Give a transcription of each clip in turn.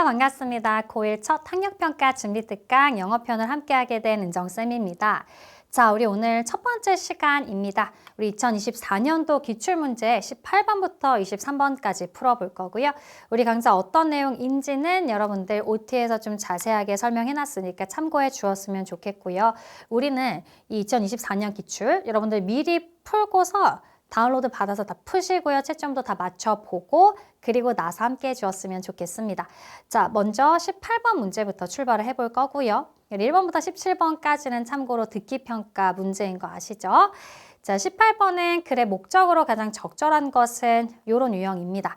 반갑습니다. 고1 첫 학력평가 준비특강 영어편을 함께하게 된 은정쌤입니다. 자, 우리 오늘 첫 번째 시간입니다. 우리 2024년도 기출문제 18번부터 23번까지 풀어볼 거고요. 우리 강좌 어떤 내용인지는 여러분들 OT에서 좀 자세하게 설명해놨으니까 참고해 주었으면 좋겠고요. 우리는 이 2024년 기출 여러분들 미리 풀고서 다운로드 받아서 다 푸시고요. 채점도 다 맞춰보고 그리고 나서 함께 해주었으면 좋겠습니다. 자, 먼저 18번 문제부터 출발을 해볼 거고요. 1번부터 17번까지는 참고로 듣기평가 문제인 거 아시죠? 자, 18번은 글의 목적으로 가장 적절한 것은 이런 유형입니다.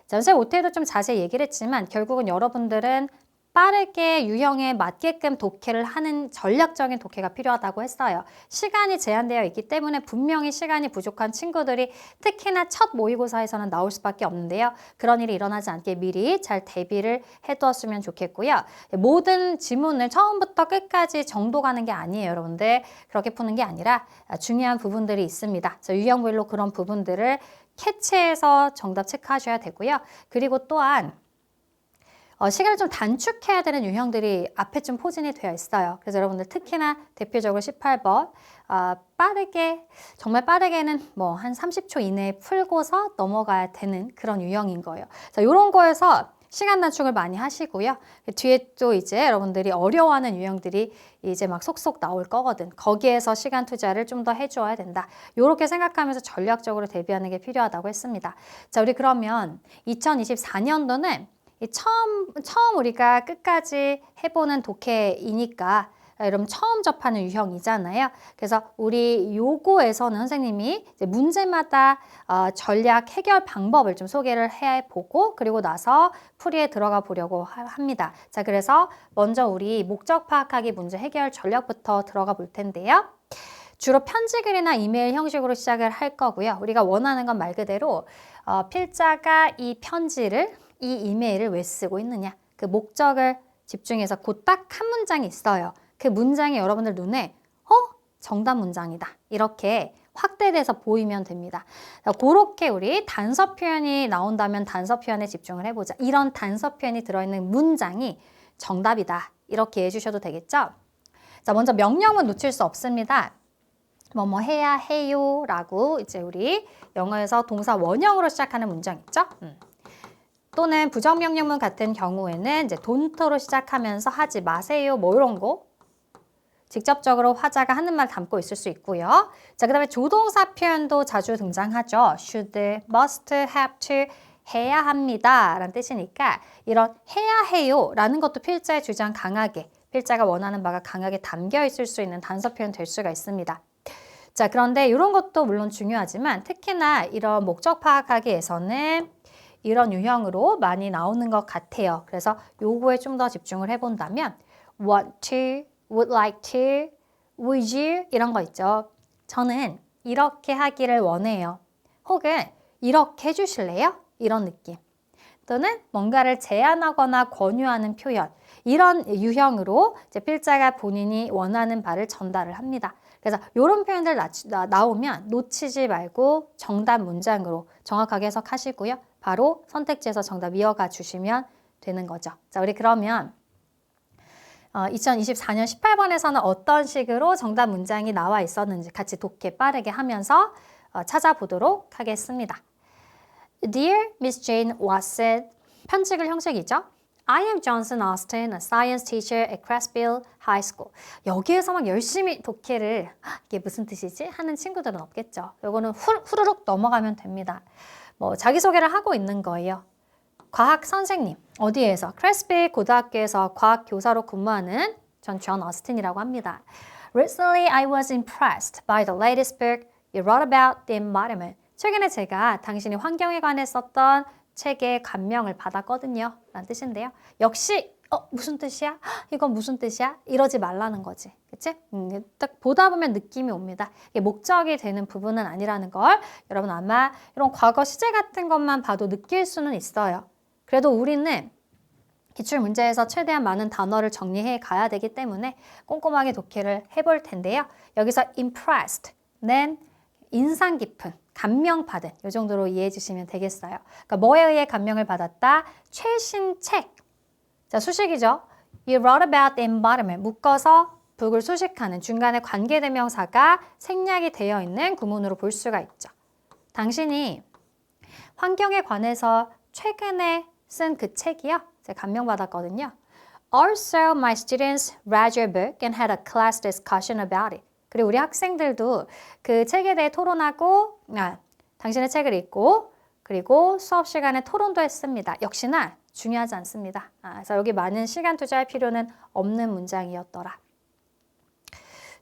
자, 선생님 OT에도 좀 자세히 얘기를 했지만 결국은 여러분들은 빠르게 유형에 맞게끔 독해를 하는 전략적인 독해가 필요하다고 했어요. 시간이 제한되어 있기 때문에 분명히 시간이 부족한 친구들이 특히나 첫 모의고사에서는 나올 수밖에 없는데요. 그런 일이 일어나지 않게 미리 잘 대비를 해두었으면 좋겠고요. 모든 지문을 처음부터 끝까지 정도 가는 게 아니에요, 여러분들. 그렇게 푸는 게 아니라 중요한 부분들이 있습니다. 유형별로 그런 부분들을 캐치해서 정답 체크하셔야 되고요. 그리고 또한 시간을 좀 단축해야 되는 유형들이 앞에 좀 포진이 되어 있어요. 그래서 여러분들 특히나 대표적으로 18번 빠르게, 정말 빠르게는 뭐 한 30초 이내에 풀고서 넘어가야 되는 그런 유형인 거예요. 자, 이런 거에서 시간 단축을 많이 하시고요. 뒤에 또 이제 여러분들이 어려워하는 유형들이 이제 막 속속 나올 거거든. 거기에서 시간 투자를 좀 더 해줘야 된다. 이렇게 생각하면서 전략적으로 대비하는 게 필요하다고 했습니다. 자, 우리 그러면 2024년도는 처음 우리가 끝까지 해보는 독해이니까 여러분 처음 접하는 유형이잖아요. 그래서 우리 요거에서는 선생님이 이제 문제마다 전략 해결 방법을 좀 소개를 해보고 그리고 나서 풀이에 들어가 보려고 합니다. 자, 그래서 먼저 우리 목적 파악하기 문제 해결 전략부터 들어가 볼 텐데요. 주로 편지글이나 이메일 형식으로 시작을 할 거고요. 우리가 원하는 건 말 그대로 필자가 이 편지를 이 이메일을 왜 쓰고 있느냐 그 목적을 집중해서 그 딱 한 문장이 있어요. 그 문장이 여러분들 눈에 정답 문장이다 이렇게 확대돼서 보이면 됩니다. 그렇게 우리 단서 표현이 나온다면 단서 표현에 집중을 해보자. 이런 단서 표현이 들어있는 문장이 정답이다 이렇게 해주셔도 되겠죠. 자, 먼저 명령문 놓칠 수 없습니다. 뭐뭐 해야 해요 라고 이제 우리 영어에서 동사 원형으로 시작하는 문장 있죠. 또는 부정명령문 같은 경우에는 이제 don't로 시작하면서 하지 마세요 뭐 이런 거 직접적으로 화자가 하는 말 담고 있을 수 있고요. 자, 그다음에 조동사 표현도 자주 등장하죠. should, must, have to 해야 합니다 라는 뜻이니까 이런 해야 해요 라는 것도 필자의 주장 강하게 필자가 원하는 바가 강하게 담겨 있을 수 있는 단서 표현 될 수가 있습니다. 자, 그런데 이런 것도 물론 중요하지만 특히나 이런 목적 파악하기에서는 이런 유형으로 많이 나오는 것 같아요. 그래서 요거에 좀 더 집중을 해본다면 want to, would like to, would you 이런 거 있죠. 저는 이렇게 하기를 원해요. 혹은 이렇게 해주실래요? 이런 느낌. 또는 뭔가를 제안하거나 권유하는 표현. 이런 유형으로 이제 필자가 본인이 원하는 바를 전달을 합니다. 그래서 이런 표현들 나오면 놓치지 말고 정답 문장으로 정확하게 해석하시고요. 바로 선택지에서 정답 이어가 주시면 되는 거죠. 자, 우리 그러면 2024년 18번에서는 어떤 식으로 정답 문장이 나와 있었는지 같이 독해 빠르게 하면서 찾아보도록 하겠습니다. Dear Miss Jane Watson, 편지글 형식이죠. I am Johnson Austin, a science teacher at Crestville High School. 여기에서 막 열심히 독해를 이게 무슨 뜻이지? 하는 친구들은 없겠죠. 요거는 후루룩 넘어가면 됩니다. 뭐 자기소개를 하고 있는 거예요. 과학 선생님, 어디에서? 크레스빌 고등학교에서 과학 교사로 근무하는 전 존 어스틴이라고 합니다. Recently, I was impressed by the latest book you wrote about the environment. 최근에 제가 당신이 환경에 관해 썼던 책에 감명을 받았거든요. 라는 뜻인데요. 역시 무슨 뜻이야? 이건 무슨 뜻이야? 이러지 말라는 거지. 그치? 딱 보다 보면 느낌이 옵니다. 이게 목적이 되는 부분은 아니라는 걸 여러분 아마 이런 과거 시제 같은 것만 봐도 느낄 수는 있어요. 그래도 우리는 기출문제에서 최대한 많은 단어를 정리해 가야 되기 때문에 꼼꼼하게 독해를 해볼 텐데요. 여기서 impressed는 인상 깊은, 감명받은 이 정도로 이해해 주시면 되겠어요. 그러니까 뭐에 의해 감명을 받았다? 최신 책, 자, 수식이죠. You wrote about the environment. 묶어서 북을 수식하는 중간에 관계대명사가 생략이 되어 있는 구문으로 볼 수가 있죠. 당신이 환경에 관해서 최근에 쓴 그 책이요. 제가 감명받았거든요. Also, my students read your book and had a class discussion about it. 그리고 우리 학생들도 그 책에 대해 토론하고 당신의 책을 읽고 그리고 수업 시간에 토론도 했습니다. 역시나 중요하지 않습니다. 그래서 여기 많은 시간 투자할 필요는 없는 문장이었더라.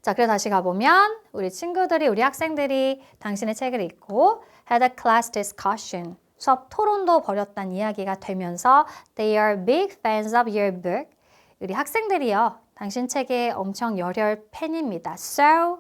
자, 그래서 다시 가보면 우리 친구들이, 우리 학생들이 당신의 책을 읽고 had a class discussion. 수업 토론도 벌였다는 이야기가 되면서 They are big fans of your book. 우리 학생들이요. 당신 책의 엄청 열혈 팬입니다. So,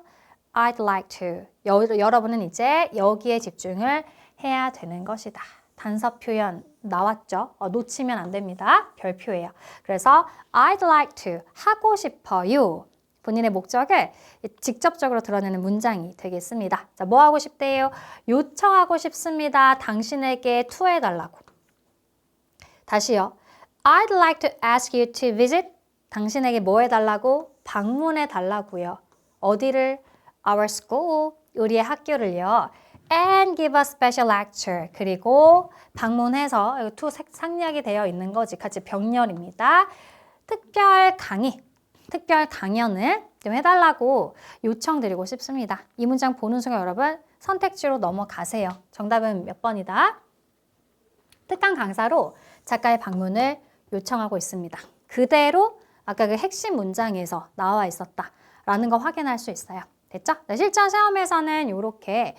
I'd like to. 여러분은 이제 여기에 집중을 해야 되는 것이다. 단서 표현 나왔죠? 놓치면 안 됩니다. 별표예요. 그래서 I'd like to. 하고 싶어요. 본인의 목적을 직접적으로 드러내는 문장이 되겠습니다. 자, 뭐 하고 싶대요? 요청하고 싶습니다. 당신에게 투어해달라고. 다시요. I'd like to ask you to visit. 당신에게 뭐 해달라고? 방문해달라고.요. 어디를? Our school. 우리의 학교를요. And give a special lecture. 그리고 방문해서 이거 to 상략이 되어 있는 거지. 같이 병렬입니다. 특별 강의. 특별 강연을 좀 해달라고 요청드리고 싶습니다. 이 문장 보는 순간 여러분 선택지로 넘어가세요. 정답은 몇 번이다? 특강 강사로 작가의 방문을 요청하고 있습니다. 그대로 아까 그 핵심 문장에서 나와 있었다라는 거 확인할 수 있어요. 됐죠? 네, 실전 시험에서는 이렇게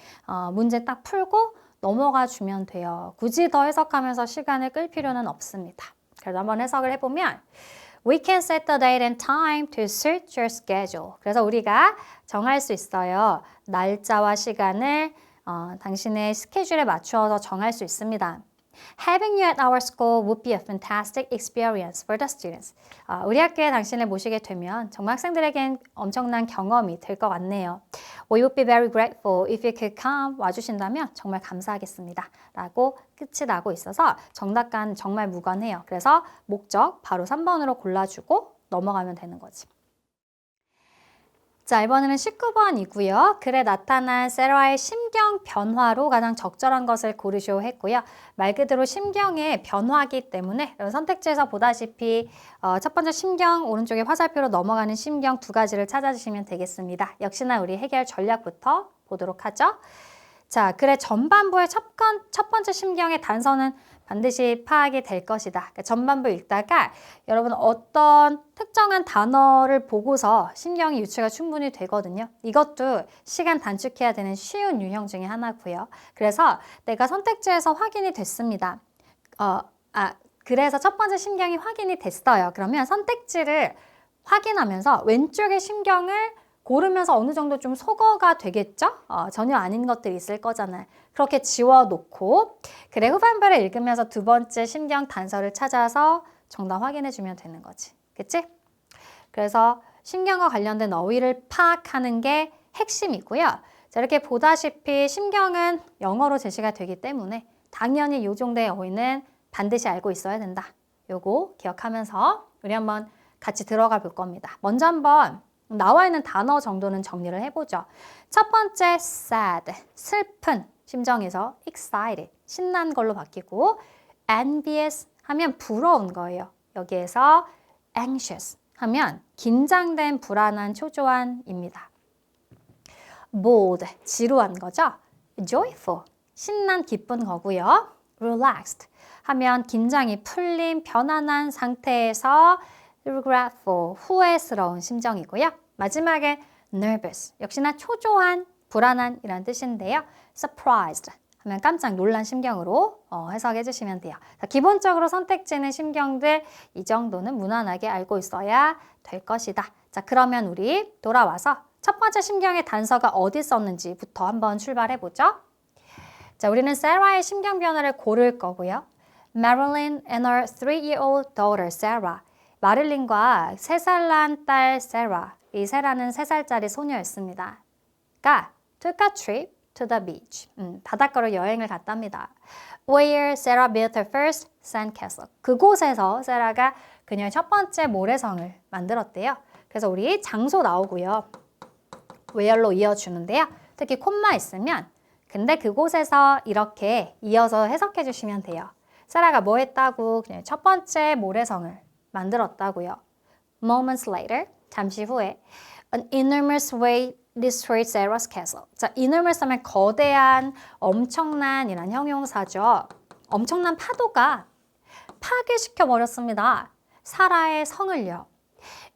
문제 딱 풀고 넘어가 주면 돼요. 굳이 더 해석하면서 시간을 끌 필요는 없습니다. 그래서 한번 해석을 해보면 We can set the date and time to suit your schedule. 그래서 우리가 정할 수 있어요. 날짜와 시간을 당신의 스케줄에 맞추어서 정할 수 있습니다. Having you at our school would be a fantastic experience for the students. 우리 학교에 당신을 모시게 되면 정말 학생들에겐 엄청난 경험이 될 것 같네요. We would be very grateful if you could come. 와주신다면 정말 감사하겠습니다. 라고 끝이 나고 있어서 정답과는 정말 무관해요. 그래서 목적 바로 3번으로 골라주고 넘어가면 되는 거지. 자, 이번에는 19번이고요. 글에 나타난 세라의 심경 변화로 가장 적절한 것을 고르시오 했고요. 말 그대로 심경의 변화기 때문에 선택지에서 보다시피 첫 번째 심경, 오른쪽에 화살표로 넘어가는 심경 두 가지를 찾아주시면 되겠습니다. 역시나 우리 해결 전략부터 보도록 하죠. 자, 글의 전반부의 첫 번째 심경의 단서는 반드시 파악이 될 것이다. 그러니까 전반부 읽다가 여러분 어떤 특정한 단어를 보고서 심경이 유추가 충분히 되거든요. 이것도 시간 단축해야 되는 쉬운 유형 중에 하나고요. 그래서 내가 선택지에서 확인이 됐습니다. 그래서 첫 번째 심경이 확인이 됐어요. 그러면 선택지를 확인하면서 왼쪽의 심경을 고르면서 어느 정도 좀 소거가 되겠죠? 전혀 아닌 것들이 있을 거잖아요. 그렇게 지워놓고 그래 후반부를 읽으면서 두 번째 심경 단서를 찾아서 정답 확인해주면 되는 거지. 그치? 그래서 심경과 관련된 어휘를 파악하는 게 핵심이고요. 자, 이렇게 보다시피 심경은 영어로 제시가 되기 때문에 당연히 이 정도의 어휘는 반드시 알고 있어야 된다. 요거 기억하면서 우리 한번 같이 들어가 볼 겁니다. 먼저 한번 나와 있는 단어 정도는 정리를 해보죠. 첫 번째 sad, 슬픈 심정에서 excited, 신난 걸로 바뀌고 envious 하면 부러운 거예요. 여기에서 anxious 하면 긴장된, 불안한, 초조한입니다. bold, 지루한 거죠. joyful, 신난, 기쁜 거고요. relaxed 하면 긴장이 풀린, 편안한 상태에서 regretful, 후회스러운 심정이고요. 마지막에 nervous, 역시나 초조한, 불안한 이란 뜻인데요. surprised 하면 깜짝 놀란 심경으로 해석해 주시면 돼요. 자, 기본적으로 선택지는 심경들 이 정도는 무난하게 알고 있어야 될 것이다. 자, 그러면 우리 돌아와서 첫 번째 심경의 단서가 어디 있었는지부터 한번 출발해 보죠. 자, 우리는 세라의 심경 변화를 고를 거고요. Marilyn and her 3-year-old daughter Sarah. 마릴린과 3살 난 딸 세라, 이 세라는 3살짜리 소녀였습니다. 가 took a trip to the beach. 바닷가로 여행을 갔답니다. Where Sarah built her first sandcastle. 그곳에서 세라가 그녀의 첫 번째 모래성을 만들었대요. 그래서 우리 장소 나오고요. where로 이어주는데요. 특히 콤마 있으면 근데 그곳에서 이렇게 이어서 해석해 주시면 돼요. 세라가 뭐 했다고? 그냥 첫 번째 모래성을 만들었다고요. Moments later, 잠시 후에 an enormous wave destroyed Sarah's castle. 자, enormous 하면 거대한, 엄청난이란 형용사죠. 엄청난 파도가 파괴시켜 버렸습니다. 사라의 성을요.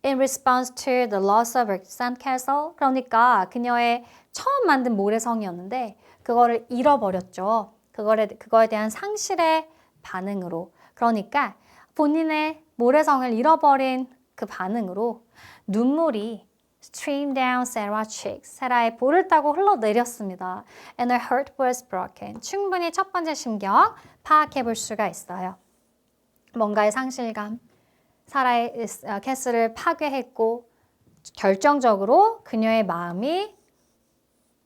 In response to the loss of her sandcastle. 그러니까 그녀의 처음 만든 모래성이었는데 그거를 잃어버렸죠. 그거에 대한 상실의 반응으로. 그러니까 본인의 모래성을 잃어버린 그 반응으로 눈물이 streamed down Sarah's cheeks. 세라의 볼을 타고 흘러내렸습니다. And her heart was broken. 충분히 첫 번째 심경 파악해 볼 수가 있어요. 뭔가의 상실감. 사라의 캐슬을 파괴했고 결정적으로 그녀의 마음이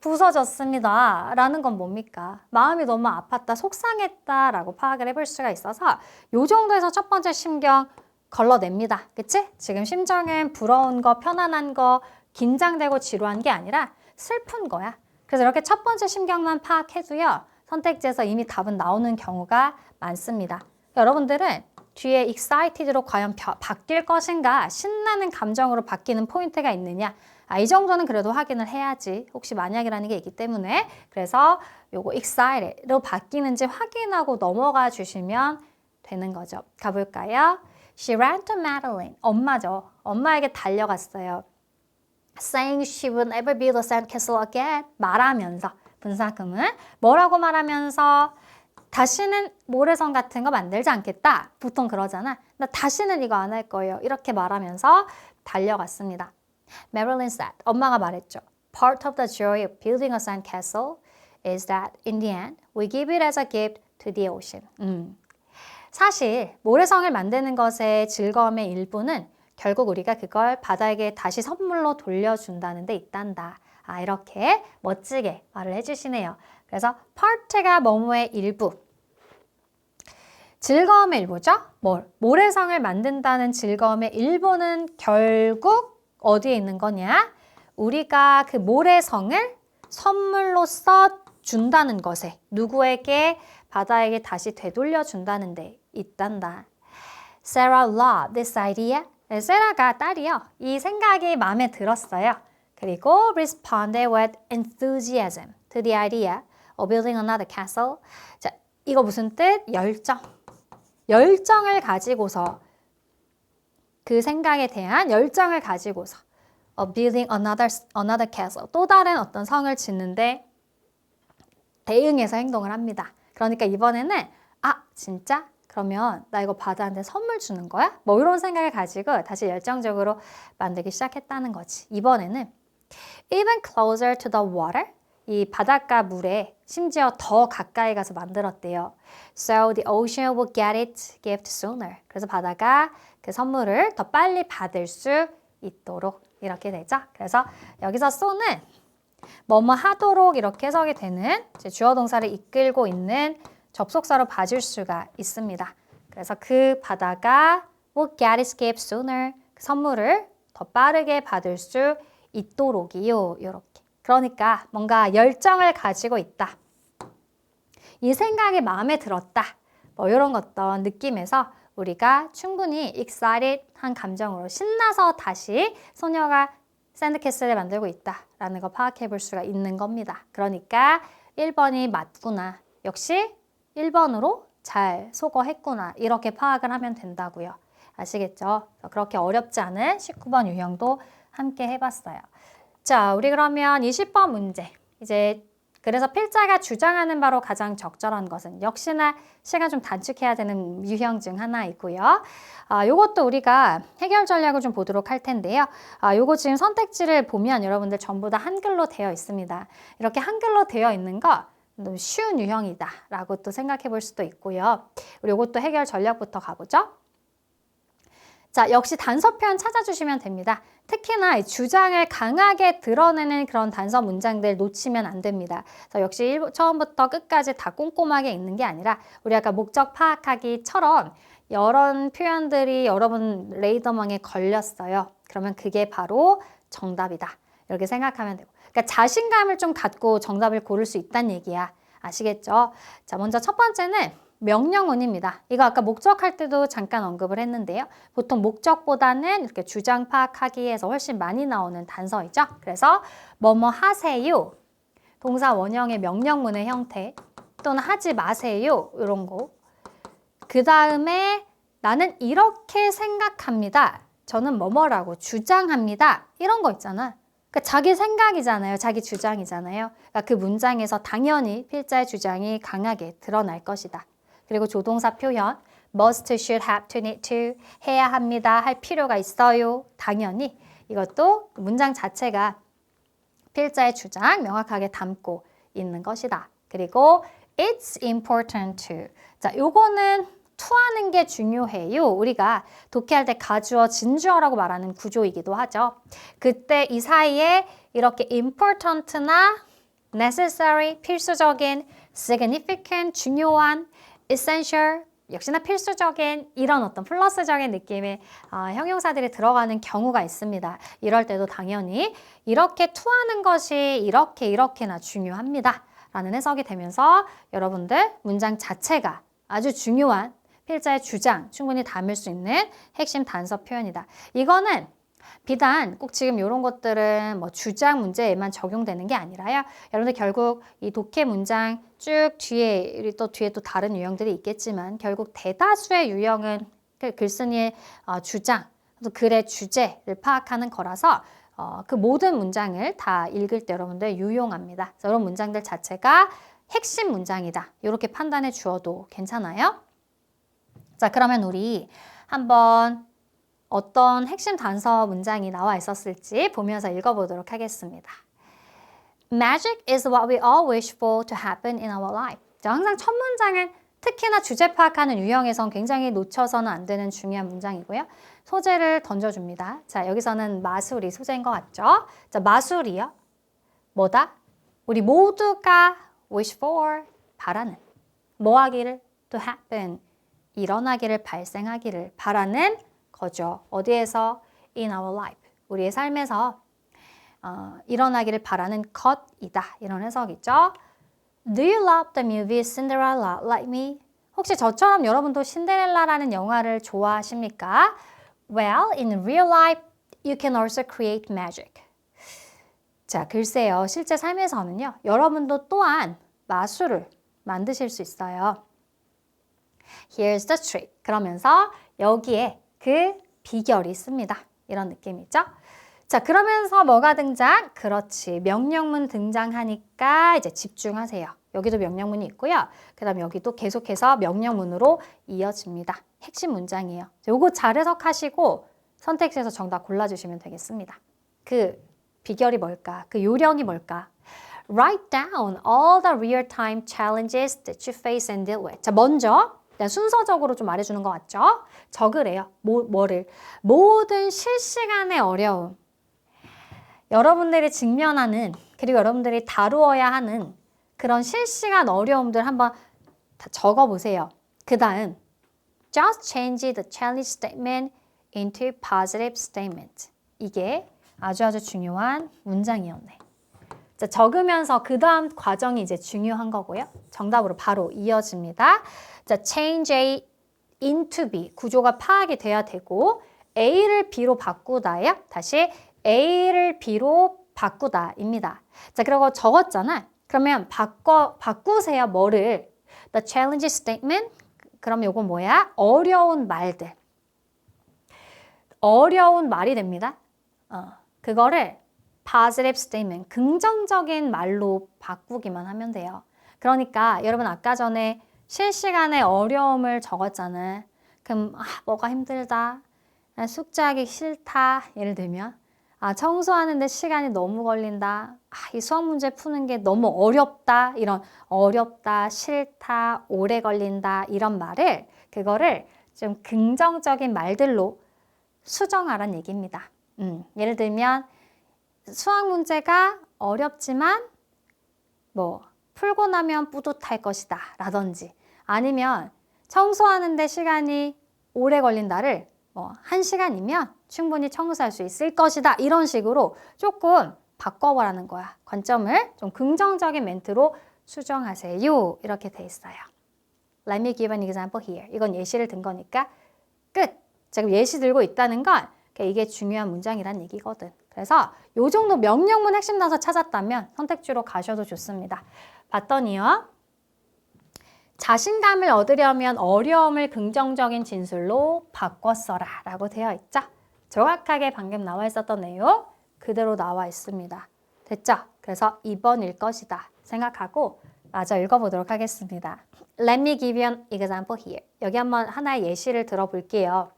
부서졌습니다. 라는 건 뭡니까? 마음이 너무 아팠다, 속상했다 라고 파악을 해볼 수가 있어서 요 정도에서 첫 번째 심경 걸러냅니다. 그치? 지금 심정은 부러운 거, 편안한 거, 긴장되고 지루한 게 아니라 슬픈 거야. 그래서 이렇게 첫 번째 심경만 파악해도요. 선택지에서 이미 답은 나오는 경우가 많습니다. 여러분들은 뒤에 excited로 과연 바뀔 것인가, 신나는 감정으로 바뀌는 포인트가 있느냐, 이 정도는 그래도 확인을 해야지. 혹시 만약이라는 게 있기 때문에. 그래서 요거 excited로 바뀌는지 확인하고 넘어가 주시면 되는 거죠. 가볼까요? She ran to Madeline. 엄마죠. 엄마에게 달려갔어요. Saying she would never build a sandcastle again. 말하면서. 분사금은 뭐라고 말하면서 다시는 모래성 같은 거 만들지 않겠다. 보통 그러잖아. 나 다시는 이거 안 할 거예요. 이렇게 말하면서 달려갔습니다. Marilyn said, 엄마가 말했죠. Part of the joy of building a sandcastle is that in the end we give it as a gift to the ocean. 사실 모래성을 만드는 것의 즐거움의 일부는 결국 우리가 그걸 바다에게 다시 선물로 돌려준다는 데 있단다. 이렇게 멋지게 말을 해주시네요. 그래서 part가 뭐뭐의 일부. 즐거움의 일부죠? 모래성을 만든다는 즐거움의 일부는 결국 어디에 있는 거냐? 우리가 그 모래성을 선물로써 준다는 것에 누구에게 바다에게 다시 되돌려 준다는 데 있단다. Sarah loved this idea. 세라가 딸이요. 이 생각이 마음에 들었어요. 그리고 responded with enthusiasm to the idea of building another castle. 자, 이거 무슨 뜻? 열정. 열정을 가지고서 그 생각에 대한 열정을 가지고서 building another castle. 또 다른 어떤 성을 짓는데 대응해서 행동을 합니다. 그러니까 이번에는 진짜? 그러면 나 이거 바다한테 선물 주는 거야? 뭐 이런 생각을 가지고 다시 열정적으로 만들기 시작했다는 거지. 이번에는 even closer to the water. 이 바닷가 물에 심지어 더 가까이 가서 만들었대요. So the ocean will get its gift sooner. 그래서 바다가 그 선물을 더 빨리 받을 수 있도록 이렇게 되죠. 그래서 여기서 so는 뭐뭐 하도록 이렇게 해석이 되는 주어 동사를 이끌고 있는 접속사로 봐줄 수가 있습니다. 그래서 그 바다가 will get its gift sooner. 그 선물을 더 빠르게 받을 수 있도록이요. 이렇게. 그러니까 뭔가 열정을 가지고 있다. 이 생각이 마음에 들었다. 뭐 이런 어떤 느낌에서 우리가 충분히 excited한 감정으로 신나서 다시 소녀가 샌드캐슬을 만들고 있다라는 거 파악해 볼 수가 있는 겁니다. 그러니까 1번이 맞구나. 역시 1번으로 잘 소거했구나. 이렇게 파악을 하면 된다고요. 아시겠죠? 그렇게 어렵지 않은 19번 유형도 함께 해봤어요. 자, 우리 그러면 20번 문제. 이제 그래서 필자가 주장하는 바로 가장 적절한 것은 역시나 시간 좀 단축해야 되는 유형 중 하나이고요. 요것도 우리가 해결 전략을 좀 보도록 할 텐데요. 요거 지금 선택지를 보면 여러분들 전부 다 한글로 되어 있습니다. 이렇게 한글로 되어 있는 거 너무 쉬운 유형이다 라고 또 생각해 볼 수도 있고요. 우리 요것도 해결 전략부터 가보죠. 자, 역시 단서 표현 찾아주시면 됩니다. 특히나 주장을 강하게 드러내는 그런 단서 문장들 놓치면 안 됩니다. 그래서 역시 처음부터 끝까지 다 꼼꼼하게 읽는 게 아니라 우리 아까 목적 파악하기처럼 이런 표현들이 여러분 레이더망에 걸렸어요. 그러면 그게 바로 정답이다. 이렇게 생각하면 되고. 그러니까 자신감을 좀 갖고 정답을 고를 수 있다는 얘기야. 아시겠죠? 자, 먼저 첫 번째는 명령문입니다. 이거 아까 목적할 때도 잠깐 언급을 했는데요. 보통 목적보다는 이렇게 주장 파악하기에서 훨씬 많이 나오는 단서이죠. 그래서 뭐뭐 하세요. 동사 원형의 명령문의 형태 또는 하지 마세요. 이런 거. 그 다음에 나는 이렇게 생각합니다. 저는 뭐뭐라고 주장합니다. 이런 거 있잖아. 그러니까 자기 생각이잖아요. 자기 주장이잖아요. 그러니까 그 문장에서 당연히 필자의 주장이 강하게 드러날 것이다. 그리고 조동사 표현 must, should, have to, need to 해야 합니다. 할 필요가 있어요. 당연히 이것도 문장 자체가 필자의 주장 명확하게 담고 있는 것이다. 그리고 it's important to. 자, 요거는 to하는 게 중요해요. 우리가 독해할 때 가주어, 진주어라고 말하는 구조이기도 하죠. 그때 이 사이에 이렇게 important나 necessary, 필수적인, significant, 중요한, essential, 역시나 필수적인 이런 어떤 플러스적인 느낌의 형용사들이 들어가는 경우가 있습니다. 이럴 때도 당연히 이렇게 to하는 것이 이렇게나 중요합니다. 라는 해석이 되면서 여러분들 문장 자체가 아주 중요한 필자의 주장 충분히 담을 수 있는 핵심 단서 표현이다. 이거는 비단 꼭 지금 이런 것들은 뭐 주장 문제에만 적용되는 게 아니라요. 여러분들 결국 이 독해 문장 쭉 뒤에 또 다른 유형들이 있겠지만 결국 대다수의 유형은 글쓴이의 주장, 또 글의 주제를 파악하는 거라서 그 모든 문장을 다 읽을 때 여러분들 유용합니다. 그래서 이런 문장들 자체가 핵심 문장이다. 이렇게 판단해 주어도 괜찮아요. 자, 그러면 우리 한번 어떤 핵심 단서 문장이 나와 있었을지 보면서 읽어보도록 하겠습니다. Magic is what we all wish for to happen in our life. 자, 항상 첫 문장은 특히나 주제 파악하는 유형에선 굉장히 놓쳐서는 안 되는 중요한 문장이고요. 소재를 던져줍니다. 자, 여기서는 마술이 소재인 것 같죠? 자, 마술이요. 뭐다? 우리 모두가 wish for, 바라는. 뭐 하기를? to happen, 일어나기를, 발생하기를 바라는 거죠. 어디에서? in our life. 우리의 삶에서 일어나기를 바라는 것이다. 이런 해석이죠. Do you love the movie Cinderella like me? 혹시 저처럼 여러분도 신데렐라라는 영화를 좋아하십니까? Well, in real life, you can also create magic. 자, 글쎄요. 실제 삶에서는요. 여러분도 또한 마술을 만드실 수 있어요. Here's the trick. 그러면서 여기에 그 비결이 있습니다. 이런 느낌이죠. 자, 그러면서 뭐가 등장? 그렇지. 명령문 등장하니까 이제 집중하세요. 여기도 명령문이 있고요. 그 다음에 여기도 계속해서 명령문으로 이어집니다. 핵심 문장이에요. 요거 잘 해석하시고 선택지에서 정답 골라주시면 되겠습니다. 그 비결이 뭘까? 그 요령이 뭘까? Write down all the real-time challenges that you face and deal with. 자, 먼저 순서적으로 좀 말해주는 것 같죠? 적으래요. 뭐를? 모든 실시간의 어려움. 여러분들이 직면하는 그리고 여러분들이 다루어야 하는 그런 실시간 어려움들 한번 다 적어보세요. 그 다음 Just change the challenge statement into positive statement. 이게 아주 중요한 문장이었네. 자, 적으면서 그 다음 과정이 이제 중요한 거고요. 정답으로 바로 이어집니다. 자, change A into B. 구조가 파악이 돼야 되고 A를 B로 바꾸다예요. 다시 A를 B로 바꾸다입니다. 자, 그리고 적었잖아. 그러면 바꾸세요. 뭐를? The challenge statement. 그럼 요거 뭐야? 어려운 말들. 어려운 말이 됩니다. 그거를 positive statement, 긍정적인 말로 바꾸기만 하면 돼요. 그러니까 여러분 아까 전에 실시간의 어려움을 적었잖아요. 그럼 뭐가 힘들다, 숙제하기 싫다, 예를 들면 청소하는데 시간이 너무 걸린다, 이 수학 문제 푸는 게 너무 어렵다, 이런 어렵다, 싫다, 오래 걸린다 이런 말을 그거를 좀 긍정적인 말들로 수정하라는 얘기입니다. 예를 들면 수학 문제가 어렵지만 뭐 풀고 나면 뿌듯할 것이다 라든지 아니면 청소하는데 시간이 오래 걸린다를 뭐 1시간이면 충분히 청소할 수 있을 것이다. 이런 식으로 조금 바꿔보라는 거야. 관점을 좀 긍정적인 멘트로 수정하세요. 이렇게 돼 있어요. Let me give an example here. 이건 예시를 든 거니까 끝. 지금 예시 들고 있다는 건 이게 중요한 문장이란 얘기거든. 그래서 요 정도 명령문 핵심 단서 찾았다면 선택지로 가셔도 좋습니다. 봤더니요. 자신감을 얻으려면 어려움을 긍정적인 진술로 바꿔 써라 라고 되어 있죠. 정확하게 방금 나와 있었던 내용 그대로 나와 있습니다. 됐죠? 그래서 2번일 것이다 생각하고 마저 읽어보도록 하겠습니다. Let me give you an example here. 여기 한번 하나의 예시를 들어볼게요.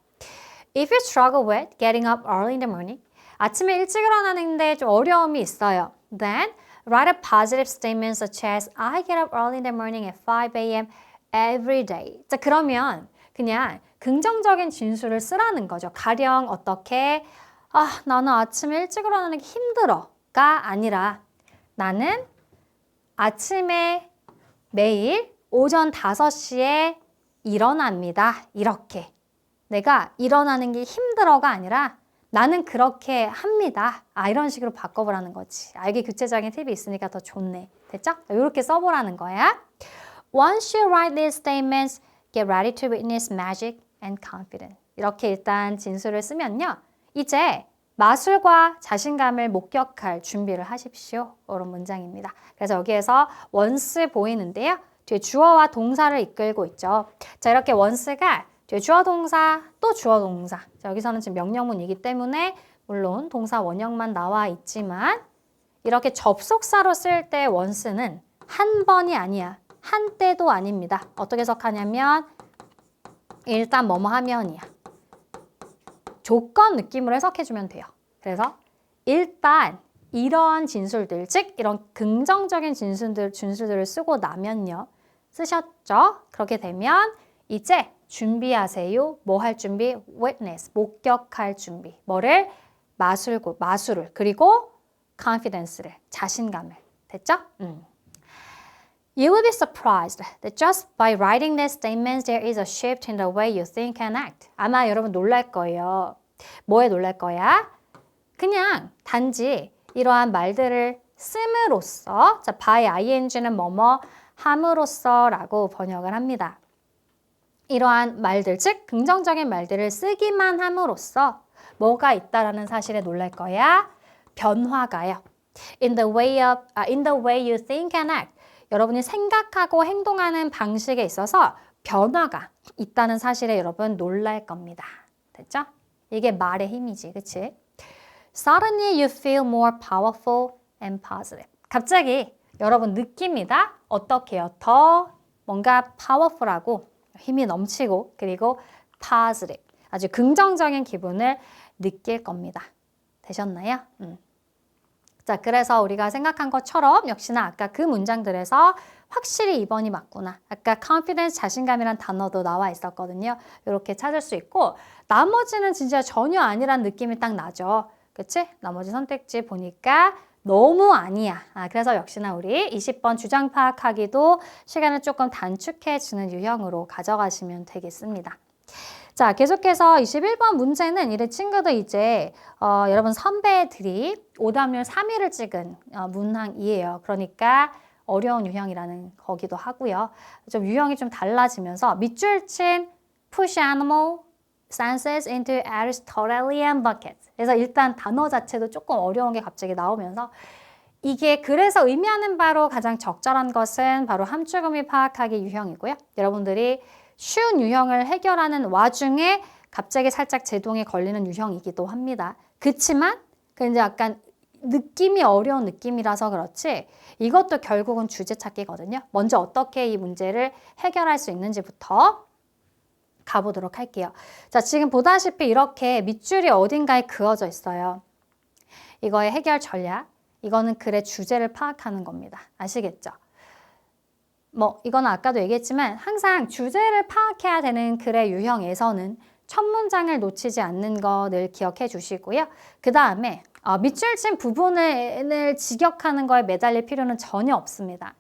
If you struggle with getting up early in the morning, 아침에 일찍 일어나는데 좀 어려움이 있어요. Then write a positive statement such as I get up early in the morning at 5 a.m. every day. 자, 그러면 그냥 긍정적인 진술을 쓰라는 거죠. 가령 어떻게 나는 아침에 일찍 일어나는 게 힘들어가 아니라 나는 아침에 매일 오전 5시에 일어납니다. 이렇게. 내가 일어나는 게 힘들어가 아니라 나는 그렇게 합니다. 이런 식으로 바꿔보라는 거지. 이게 구체적인 팁이 있으니까 더 좋네. 됐죠? 이렇게 써보라는 거야. Once you write these statements, get ready to witness magic and confidence. 이렇게 일단 진술을 쓰면요. 이제 마술과 자신감을 목격할 준비를 하십시오. 이런 문장입니다. 그래서 여기에서 once 보이는데요. 뒤에 주어와 동사를 이끌고 있죠. 자, 이렇게 once가 뒤에 주어 동사, 또 주어 동사. 자, 여기서는 지금 명령문이기 때문에 물론 동사 원형만 나와 있지만 이렇게 접속사로 쓸 때 once는 한 번이 아니야. 한때도 아닙니다. 어떻게 해석하냐면 일단 뭐뭐 하면이야. 조건 느낌으로 해석해주면 돼요. 그래서 일단 이러한 진술들, 즉 이런 긍정적인 진술들을 쓰고 나면요. 쓰셨죠? 그렇게 되면 이제 준비하세요. 뭐 할 준비? witness, 목격할 준비. 뭐를? 마술을. 그리고 confidence를, 자신감을. 됐죠? You will be surprised that just by writing these statements, there is a shift in the way you think and act. 아마 여러분 놀랄 거예요. 뭐에 놀랄 거야? 그냥 단지 이러한 말들을 씀으로써, 자, by ing는 뭐뭐 함으로써 라고 번역을 합니다. 이러한 말들, 즉 긍정적인 말들을 쓰기만 함으로써 뭐가 있다라는 사실에 놀랄 거야? 변화가요. In the way you think and act. 여러분이 생각하고 행동하는 방식에 있어서 변화가 있다는 사실에 여러분 놀랄 겁니다. 됐죠? 이게 말의 힘이지, 그치? Suddenly you feel more powerful and positive. 갑자기 여러분 느낍니다. 어떻게요? 더 뭔가 powerful하고 힘이 넘치고 그리고 positive. 아주 긍정적인 기분을 느낄 겁니다. 되셨나요? 자, 그래서 우리가 생각한 것처럼 역시나 아까 그 문장들에서 확실히 2번이 맞구나. 아까 confidence, 자신감이란 단어도 나와 있었거든요. 이렇게 찾을 수 있고 나머지는 진짜 전혀 아니란 느낌이 딱 나죠. 그치? 나머지 선택지 보니까 너무 아니야. 그래서 역시나 우리 20번 주장 파악하기도 시간을 조금 단축해 주는 유형으로 가져가시면 되겠습니다. 자, 계속해서 21번 문제는 이래 친구들 이제 여러분 선배들이 오답률 3위를 찍은 문항이에요. 그러니까 어려운 유형이라는 거기도 하고요. 좀 유형이 좀 달라지면서 밑줄 친 push animal senses into Aristotelian buckets. 그래서 일단 단어 자체도 조금 어려운 게 갑자기 나오면서 이게 그래서 의미하는 바로 가장 적절한 것은 바로 함축의미 파악하기 유형이고요. 여러분들이 쉬운 유형을 해결하는 와중에 갑자기 살짝 제동에 걸리는 유형이기도 합니다. 그치만 이제 약간 느낌이 어려운 느낌이라서 그렇지 이것도 결국은 주제 찾기거든요. 먼저 어떻게 이 문제를 해결할 수 있는지부터 가보도록 할게요. 자, 지금 보다시피 이렇게 밑줄이 어딘가에 그어져 있어요. 이거의 해결 전략, 이거는 글의 주제를 파악하는 겁니다. 아시겠죠? 이거는 아까도 얘기했지만 항상 주제를 파악해야 되는 글의 유형에서는 첫 문장을 놓치지 않는 거 늘 기억해 주시고요. 그 다음에 밑줄 친 부분을 직역하는 거에 매달릴 필요는 전혀 없습니다.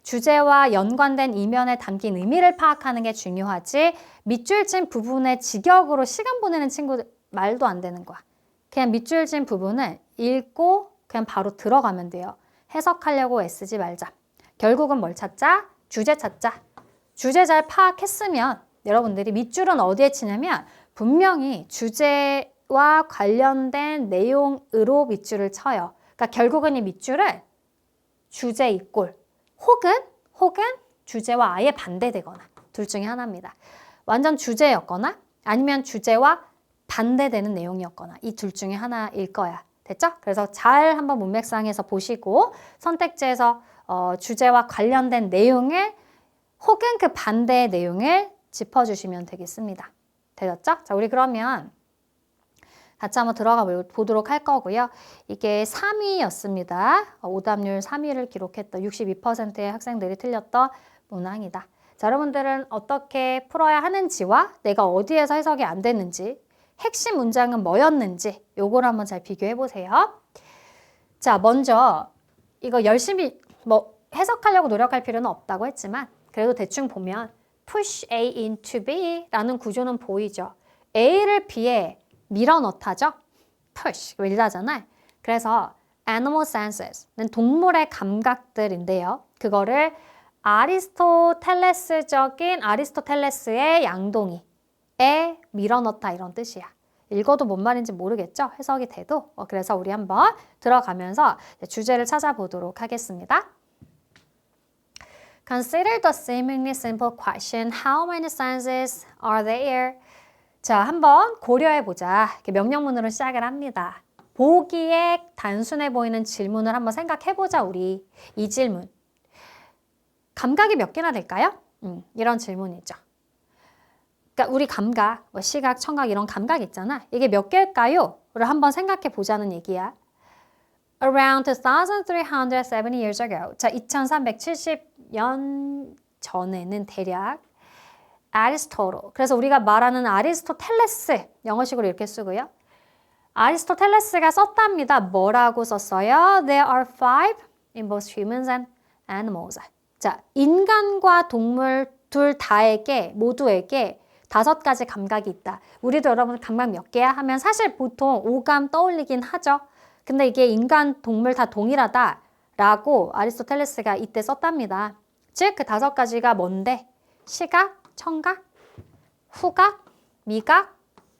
주제와 연관된 이면에 담긴 의미를 파악하는 게 중요하지 밑줄진 부분의 직역으로 시간 보내는 친구들 말도 안 되는 거야. 그냥 밑줄진 부분을 읽고 그냥 바로 들어가면 돼요. 해석하려고 애쓰지 말자. 결국은 뭘 찾자? 주제 찾자. 주제 잘 파악했으면 여러분들이 밑줄은 어디에 치냐면 분명히 주제와 관련된 내용으로 밑줄을 쳐요. 그러니까 결국은 이 밑줄을 주제 이꼴 혹은 주제와 아예 반대되거나 둘 중에 하나입니다. 완전 주제였거나 아니면 주제와 반대되는 내용이었거나 이 둘 중에 하나일 거야. 됐죠? 그래서 잘 한번 문맥상에서 보시고 선택지에서 주제와 관련된 내용을 혹은 그 반대의 내용을 짚어주시면 되겠습니다. 되셨죠? 자, 우리 그러면 같이 한번 들어가 보도록 할 거고요. 이게 3위였습니다. 오답률 3위를 기록했던 62%의 학생들이 틀렸던 문항이다. 자, 여러분들은 어떻게 풀어야 하는지와 내가 어디에서 해석이 안 됐는지 핵심 문장은 뭐였는지 요걸 한번 잘 비교해 보세요. 자, 먼저 이거 열심히 해석하려고 노력할 필요는 없다고 했지만 그래도 대충 보면 push A into B라는 구조는 보이죠. A를 B에 밀어넣다죠. push, 밀다잖아요. 그래서 animal senses는 동물의 감각들인데요. 그거를 아리스토텔레스의 양동이에 밀어넣다 이런 뜻이야. 읽어도 뭔 말인지 모르겠죠? 해석이 돼도. 그래서 우리 한번 들어가면서 주제를 찾아보도록 하겠습니다. Consider the seemingly simple question, how many senses are there? 자, 한번 고려해보자. 이렇게 명령문으로 시작을 합니다. 보기에 단순해 보이는 질문을 한번 생각해보자, 우리. 이 질문. 감각이 몇 개나 될까요? 이런 질문이죠. 그러니까 우리 감각, 시각, 청각 이런 감각 있잖아. 이게 몇 개일까요? 를 한번 생각해보자는 얘기야. Around 2,370 years ago. 자, 2370년 전에는 대략 아리스토tle. 그래서 우리가 말하는 아리스토텔레스. 영어식으로 이렇게 쓰고요. 아리스토텔레스가 썼답니다. 뭐라고 썼어요? There are 5 in both humans and animals. 자, 인간과 동물 둘 다에게 모두에게 5가지 감각이 있다. 우리도 여러분 감각 몇 개야? 하면 사실 보통 오감 떠올리긴 하죠. 근데 이게 인간, 동물 다 동일하다라고 아리스토텔레스가 이때 썼답니다. 즉, 그 5가지가 뭔데? 시각, 청각, 후각, 미각,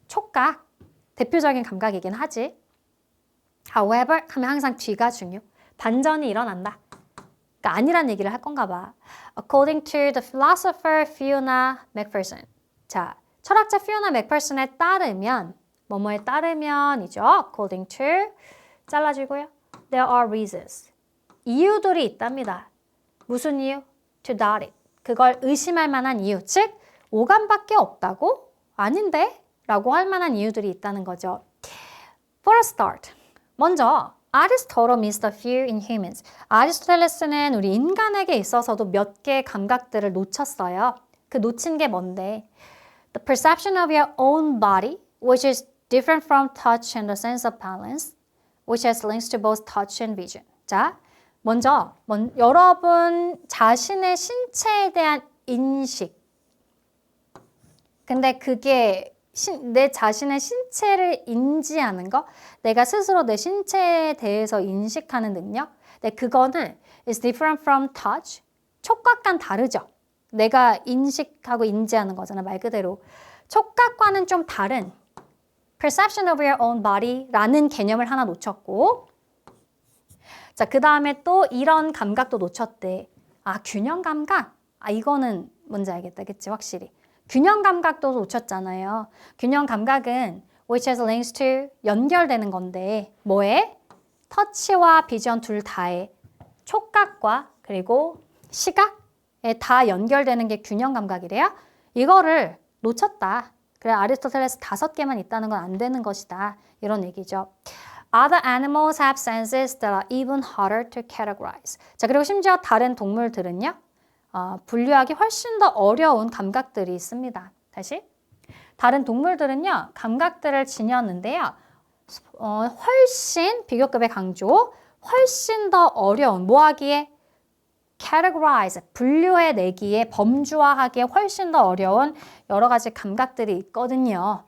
촉각. 대표적인 감각이긴 하지. However, 하면 항상 뒤가 중요. 반전이 일어난다. 그러니까 아니란 얘기를 할 건가 봐. According to the philosopher Fiona McPherson. 자, 철학자 피오나 맥퍼슨에 따르면 뭐뭐에 따르면이죠. According to 잘라주고요. There are reasons. 이유들이 있답니다. 무슨 이유? To doubt it. 그걸 의심할 만한 이유. 즉, 오감밖에 없다고? 아닌데? 라고 할 만한 이유들이 있다는 거죠. For a start. 먼저 Aristotle missed a few in humans. 아리스토텔레스는 우리 인간에게 있어서도 몇 개의 감각들을 놓쳤어요. 그 놓친 게 뭔데? The perception of your own body, which is different from touch and the sense of balance, which has links to both touch and vision. 자, 먼저 여러분 자신의 신체에 대한 인식. 근데 그게 내 자신의 신체를 인지하는 거, 내가 스스로 내 신체에 대해서 인식하는 능력, 근데 그거는 is different from touch. 촉각과는 다르죠. 내가 인식하고 인지하는 거잖아, 말 그대로. 촉각과는 좀 다른 perception of your own body라는 개념을 하나 놓쳤고, 자, 그 다음에 또 이런 감각도 놓쳤대. 아, 균형 감각? 아, 이거는 뭔지 알겠다, 그치? 확실히. 균형 감각도 놓쳤잖아요. 균형 감각은 which has links to 연결되는 건데 뭐에? 터치와 비전 둘 다에 촉각과 그리고 시각 다 연결되는 게 균형 감각이래요. 이거를 놓쳤다. 그래, 아리스토텔레스 5개만 있다는 건 안 되는 것이다. 이런 얘기죠. Other animals have senses that are even harder to categorize. 자, 그리고 심지어 다른 동물들은요. 분류하기 훨씬 더 어려운 감각들이 있습니다. 다시. 다른 동물들은요. 감각들을 지녔는데요. 훨씬 비교급의 강조, 훨씬 더 어려운, 뭐 하기에? categorize, 분류해내기에 범주화하기에 훨씬 더 어려운 여러 가지 감각들이 있거든요.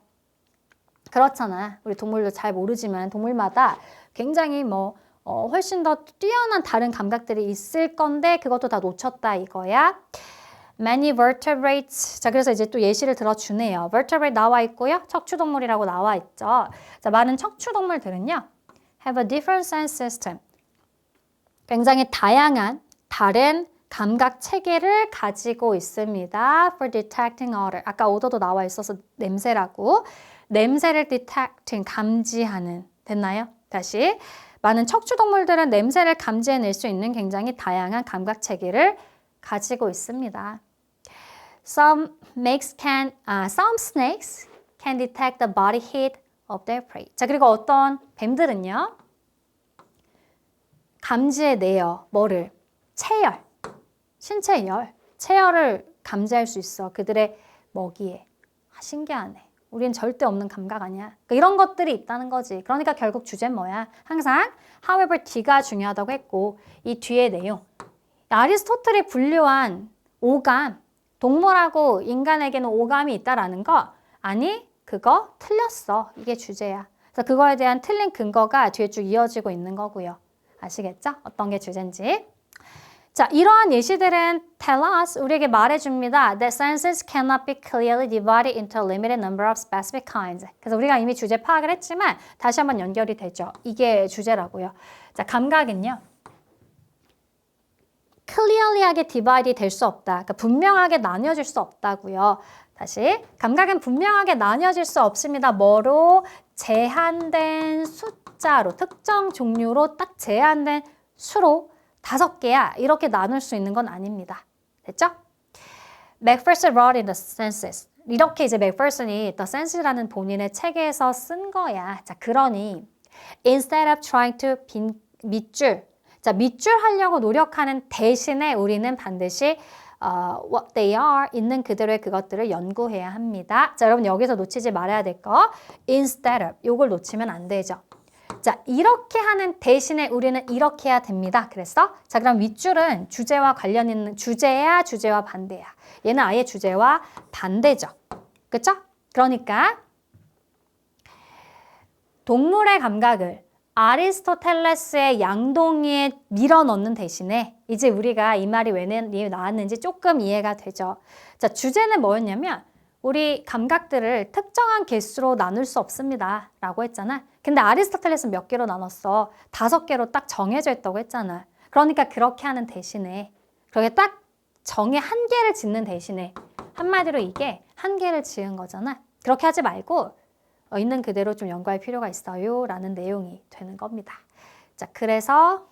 그렇잖아. 우리 동물도 잘 모르지만 동물마다 굉장히 훨씬 더 뛰어난 다른 감각들이 있을 건데 그것도 다 놓쳤다 이거야. Many vertebrates. 자, 그래서 이제 또 예시를 들어주네요. vertebrate 나와 있고요. 척추동물이라고 나와 있죠. 자, 많은 척추동물들은요. have a different sense system. 굉장히 다양한 다른 감각 체계를 가지고 있습니다. For detecting odor. 아까 odor도 나와 있어서 냄새라고. 냄새를 detecting, 감지하는. 됐나요? 다시. 많은 척추동물들은 냄새를 감지해낼 수 있는 굉장히 다양한 감각 체계를 가지고 있습니다. Some snakes can detect the body heat of their prey. 자, 그리고 어떤 뱀들은요. 감지해내요. 뭐를? 체열. 신체 열. 체열을 감지할 수 있어. 그들의 먹이에. 신기하네. 우린 절대 없는 감각 아니야. 그러니까 이런 것들이 있다는 거지. 그러니까 결국 주제는 뭐야? 항상 however D가 중요하다고 했고 이 뒤의 내용. 아리스토텔이 분류한 오감, 동물하고 인간에게는 오감이 있다라는 거 아니, 그거 틀렸어. 이게 주제야. 그래서 그거에 대한 틀린 근거가 뒤에 쭉 이어지고 있는 거고요. 아시겠죠? 어떤 게 주제인지. 자, 이러한 예시들은 tell us, 우리에게 말해줍니다. That senses cannot be clearly divided into a limited number of specific kinds. 그래서 우리가 이미 주제 파악을 했지만 다시 한번 연결이 되죠. 이게 주제라고요. 자, 감각은요. clearly하게 디바이드 될 수 없다. 그러니까 분명하게 나뉘어질 수 없다고요. 다시 감각은 분명하게 나뉘어질 수 없습니다. 뭐로? 제한된 숫자로, 특정 종류로 딱 제한된 수로 5개야. 이렇게 나눌 수 있는 건 아닙니다. 됐죠? 맥퍼슨 wrote in the senses. 이렇게 이제 맥퍼슨이 the senses라는 본인의 책에서 쓴 거야. 자, 그러니 instead of trying to 밑줄. 자, 밑줄 하려고 노력하는 대신에 우리는 반드시 what they are, 있는 그대로의 그것들을 연구해야 합니다. 자, 여러분 여기서 놓치지 말아야 될 거 instead of, 요걸 놓치면 안 되죠. 자, 이렇게 하는 대신에 우리는 이렇게 해야 됩니다. 그랬어? 자, 그럼 윗줄은 주제와 관련 있는 주제야, 주제와 반대야. 얘는 아예 주제와 반대죠. 그쵸? 그러니까 동물의 감각을 아리스토텔레스의 양동이에 밀어넣는 대신에 이제 우리가 이 말이 왜 나왔는지 조금 이해가 되죠. 자, 주제는 뭐였냐면 우리 감각들을 특정한 개수로 나눌 수 없습니다. 라고 했잖아. 근데 아리스토텔레스는 몇 개로 나눴어? 5개로 딱 정해져 있다고 했잖아. 그러니까 그렇게 하는 대신에 그렇게 딱 정의 한 개를 짓는 대신에 한마디로 이게 한 개를 지은 거잖아. 그렇게 하지 말고 있는 그대로 좀 연구할 필요가 있어요. 라는 내용이 되는 겁니다. 자, 그래서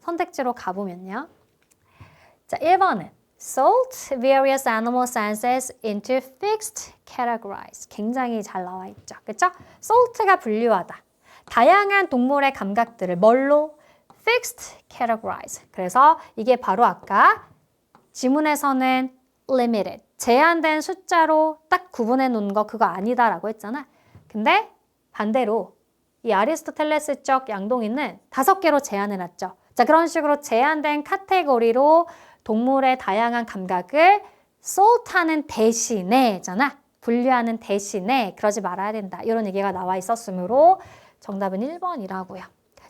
선택지로 가보면요. 자, 1번은 sort various animal senses into fixed categories. 굉장히 잘 나와 있죠. 그렇죠? sort가 분류하다. 다양한 동물의 감각들을 뭘로? fixed categories. 그래서 이게 바로 아까 지문에서는 limited, 제한된 숫자로 딱 구분해 놓은 거 그거 아니다라고 했잖아. 근데 반대로 이 아리스토텔레스적 양동이는 5개로 제한해 놨죠. 자, 그런 식으로 제한된 카테고리로 동물의 다양한 감각을 sort하는 대신에잖아. 분류하는 대신에 그러지 말아야 된다. 이런 얘기가 나와 있었으므로 정답은 1번이라고요.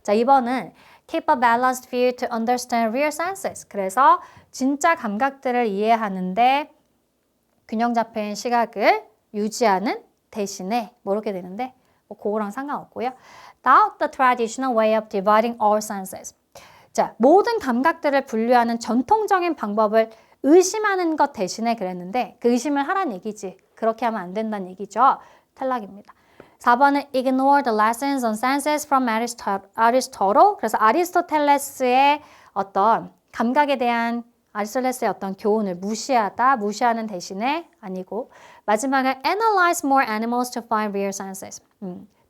자, 2번은 keep a balanced view to understand real senses. 그래서 진짜 감각들을 이해하는데 균형 잡힌 시각을 유지하는 대신에 뭐렇게 되는데 그거랑 상관없고요. Doubt the traditional way of dividing all senses. 자, 모든 감각들을 분류하는 전통적인 방법을 의심하는 것 대신에 그랬는데 그 의심을 하라는 얘기지. 그렇게 하면 안 된다는 얘기죠. 탈락입니다. 4번은 ignore the lessons on senses from Aristotle. 그래서 아리스토텔레스의 어떤 감각에 대한 아리스토텔레스의 어떤 교훈을 무시하는 대신에 아니고 마지막은 analyze more animals to find real senses.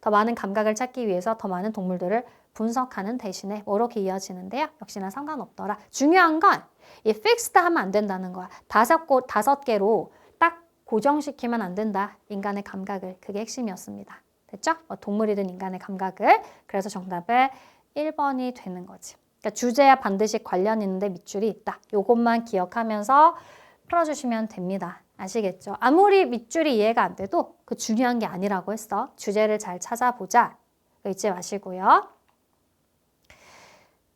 더 많은 감각을 찾기 위해서 더 많은 동물들을 분석하는 대신에 이렇게 이어지는데요. 역시나 상관없더라. 중요한 건 이 fixed 하면 안 된다는 거야. 5개로 딱 고정시키면 안 된다. 인간의 감각을. 그게 핵심이었습니다. 됐죠? 동물이든 인간의 감각을. 그래서 정답은 1번이 되는 거지. 그러니까 주제와 반드시 관련 있는데 밑줄이 있다. 요것만 기억하면서 풀어주시면 됩니다. 아시겠죠? 아무리 밑줄이 이해가 안 돼도 그 중요한 게 아니라고 했어. 주제를 잘 찾아보자. 잊지 마시고요.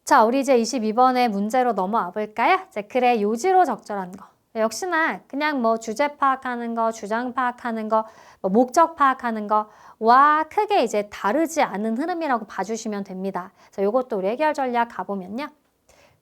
자, 우리 이제 22번의 문제로 넘어와 볼까요? 이제 글의 요지로 적절한 거. 역시나 그냥 뭐 주제 파악하는 거, 주장 파악하는 거, 뭐 목적 파악하는 거와 크게 이제 다르지 않은 흐름이라고 봐주시면 됩니다. 자, 요것도 우리 해결 전략 가보면요.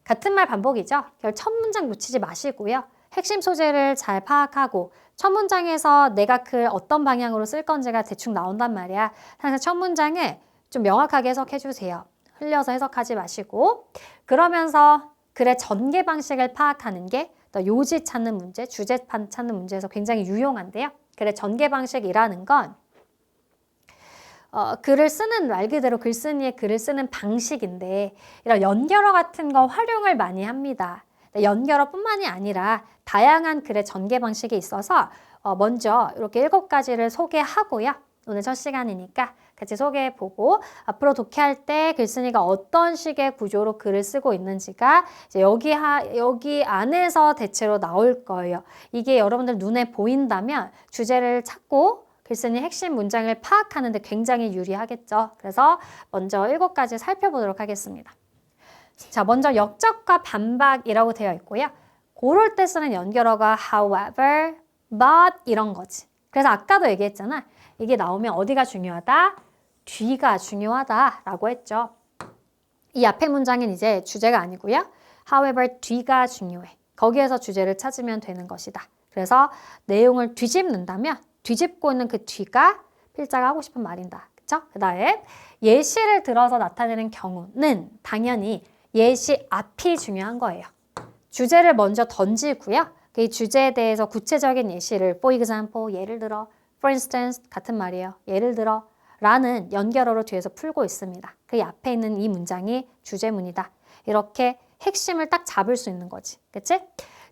같은 말 반복이죠. 첫 문장 놓치지 마시고요. 핵심 소재를 잘 파악하고 첫 문장에서 내가 글 어떤 방향으로 쓸 건지가 대충 나온단 말이야. 항상 첫 문장을 좀 명확하게 해석해 주세요. 흘려서 해석하지 마시고 그러면서 글의 전개 방식을 파악하는 게 또 요지 찾는 문제, 주제판 찾는 문제에서 굉장히 유용한데요. 글의 전개 방식이라는 건 글을 쓰는 말 그대로 글쓴이의 글을 쓰는 방식인데 이런 연결어 같은 거 활용을 많이 합니다. 연결어뿐만이 아니라 다양한 글의 전개 방식이 있어서 먼저 이렇게 7가지를 소개하고요. 오늘 첫 시간이니까 같이 소개해보고 앞으로 독해할 때 글쓴이가 어떤 식의 구조로 글을 쓰고 있는지가 이제 여기 안에서 대체로 나올 거예요. 이게 여러분들 눈에 보인다면 주제를 찾고 글쓴이 핵심 문장을 파악하는 데 굉장히 유리하겠죠. 그래서 먼저 7가지 살펴보도록 하겠습니다. 자, 먼저 역적과 반박이라고 되어 있고요. 고럴 때 쓰는 연결어가 however, but 이런 거지. 그래서 아까도 얘기했잖아. 이게 나오면 어디가 중요하다? 뒤가 중요하다라고 했죠. 이 앞에 문장은 이제 주제가 아니고요. however, 뒤가 중요해. 거기에서 주제를 찾으면 되는 것이다. 그래서 내용을 뒤집는다면 뒤집고 있는 그 뒤가 필자가 하고 싶은 말인다. 그쵸? 그 다음에 예시를 들어서 나타내는 경우는 당연히 예시 앞이 중요한 거예요. 주제를 먼저 던지고요. 그 주제에 대해서 구체적인 예시를 for example, 예를 들어 for instance 같은 말이에요. 예를 들어 라는 연결어로 뒤에서 풀고 있습니다. 그 앞에 있는 이 문장이 주제문이다. 이렇게 핵심을 딱 잡을 수 있는 거지. 그치?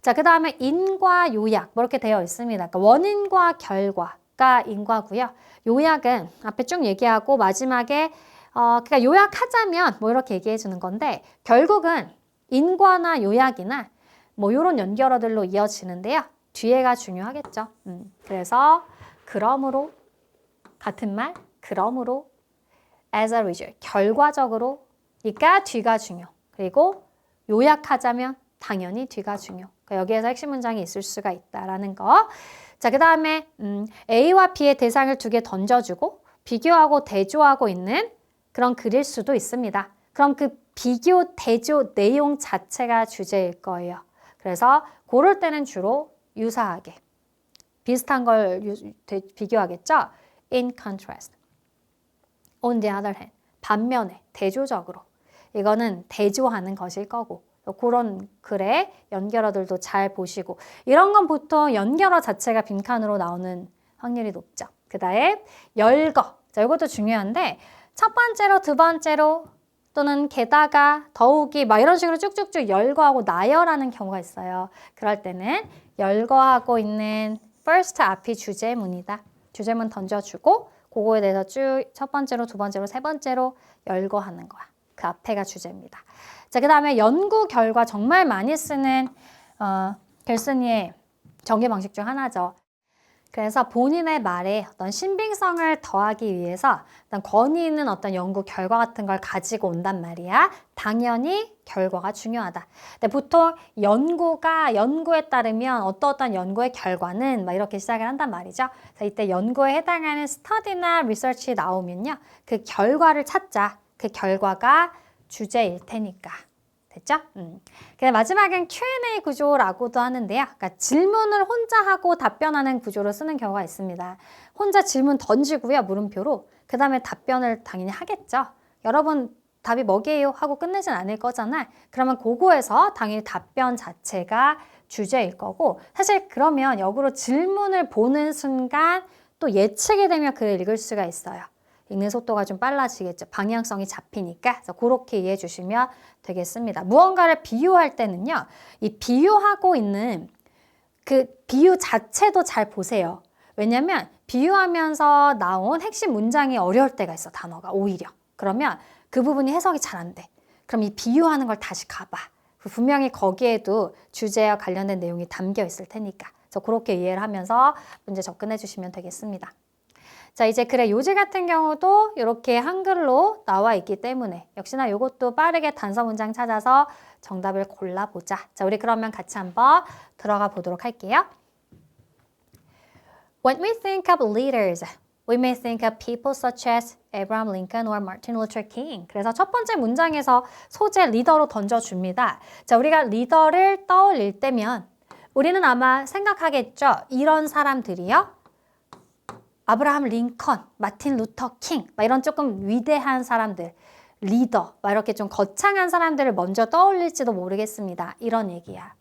자, 그 다음에 인과 요약 뭐 이렇게 되어 있습니다. 그러니까 원인과 결과가 인과고요. 요약은 앞에 쭉 얘기하고 마지막에 그러니까 요약하자면 뭐 이렇게 얘기해 주는 건데 결국은 인과나 요약이나 뭐 이런 연결어들로 이어지는데요. 뒤에가 중요하겠죠. 그래서 그러므로 같은 말 그러므로 as a result 결과적으로 그러니까 뒤가 중요. 그리고 요약하자면 당연히 뒤가 중요. 그러니까 여기에서 핵심 문장이 있을 수가 있다라는 거. 자, 그 다음에 A와 B의 대상을 2개 던져주고 비교하고 대조하고 있는 그런 글일 수도 있습니다. 그럼 그 비교, 대조 내용 자체가 주제일 거예요. 그래서 고를 때는 주로 유사하게 비슷한 걸 비교하겠죠. In contrast. On the other hand. 반면에 대조적으로. 이거는 대조하는 것일 거고 그런 글의 연결어들도 잘 보시고 이런 건 보통 연결어 자체가 빈칸으로 나오는 확률이 높죠. 그 다음에 열거. 자, 이것도 중요한데 첫 번째로, 두 번째로 또는 게다가, 더욱이 막 이런 식으로 쭉쭉쭉 열거하고 나열하는 경우가 있어요. 그럴 때는 열거하고 있는 first 앞이 주제문이다. 주제문 던져주고 그거에 대해서 쭉 첫 번째로, 두 번째로, 세 번째로 열거하는 거야. 그 앞에가 주제입니다. 자, 그 다음에 연구 결과 정말 많이 쓰는 글쓴이의 전개 방식 중 하나죠. 그래서 본인의 말에 어떤 신빙성을 더하기 위해서 어떤 권위 있는 어떤 연구 결과 같은 걸 가지고 온단 말이야. 당연히 결과가 중요하다. 근데 보통 연구에 따르면 어떤 연구의 결과는 막 이렇게 시작을 한단 말이죠. 그래서 이때 연구에 해당하는 스터디나 리서치 나오면요. 그 결과를 찾자. 그 결과가 주제일 테니까. 됐죠? 그다음 마지막엔 Q&A 구조라고도 하는데요. 그러니까 질문을 혼자 하고 답변하는 구조로 쓰는 경우가 있습니다. 혼자 질문 던지고요. 물음표로. 그 다음에 답변을 당연히 하겠죠. 여러분 답이 뭐게요? 하고 끝내진 않을 거잖아. 그러면 그거에서 당연히 답변 자체가 주제일 거고 사실 그러면 역으로 질문을 보는 순간 또 예측이 되면 글을 읽을 수가 있어요. 읽는 속도가 좀 빨라지겠죠. 방향성이 잡히니까. 그래서 그렇게 이해해 주시면 되겠습니다. 무언가를 비유할 때는요. 이 비유하고 있는 그 비유 자체도 잘 보세요. 왜냐면 비유하면서 나온 핵심 문장이 어려울 때가 있어. 단어가 오히려. 그러면 그 부분이 해석이 잘 안 돼. 그럼 이 비유하는 걸 다시 가봐. 분명히 거기에도 주제와 관련된 내용이 담겨 있을 테니까. 그래서 그렇게 이해를 하면서 문제 접근해 주시면 되겠습니다. 자, 이제 그래 요지 같은 경우도 이렇게 한글로 나와 있기 때문에 역시나 이것도 빠르게 단서 문장 찾아서 정답을 골라보자. 자, 우리 그러면 같이 한번 들어가 보도록 할게요. When we think of leaders, we may think of people such as Abraham Lincoln or Martin Luther King. 그래서 첫 번째 문장에서 소재 리더로 던져줍니다. 자, 우리가 리더를 떠올릴 때면 우리는 아마 생각하겠죠. 이런 사람들이요. 아브라함 링컨, 마틴 루터 킹, 막 이런 조금 위대한 사람들, 리더, 막 이렇게 좀 거창한 사람들을 먼저 떠올릴지도 모르겠습니다. 이런 얘기야.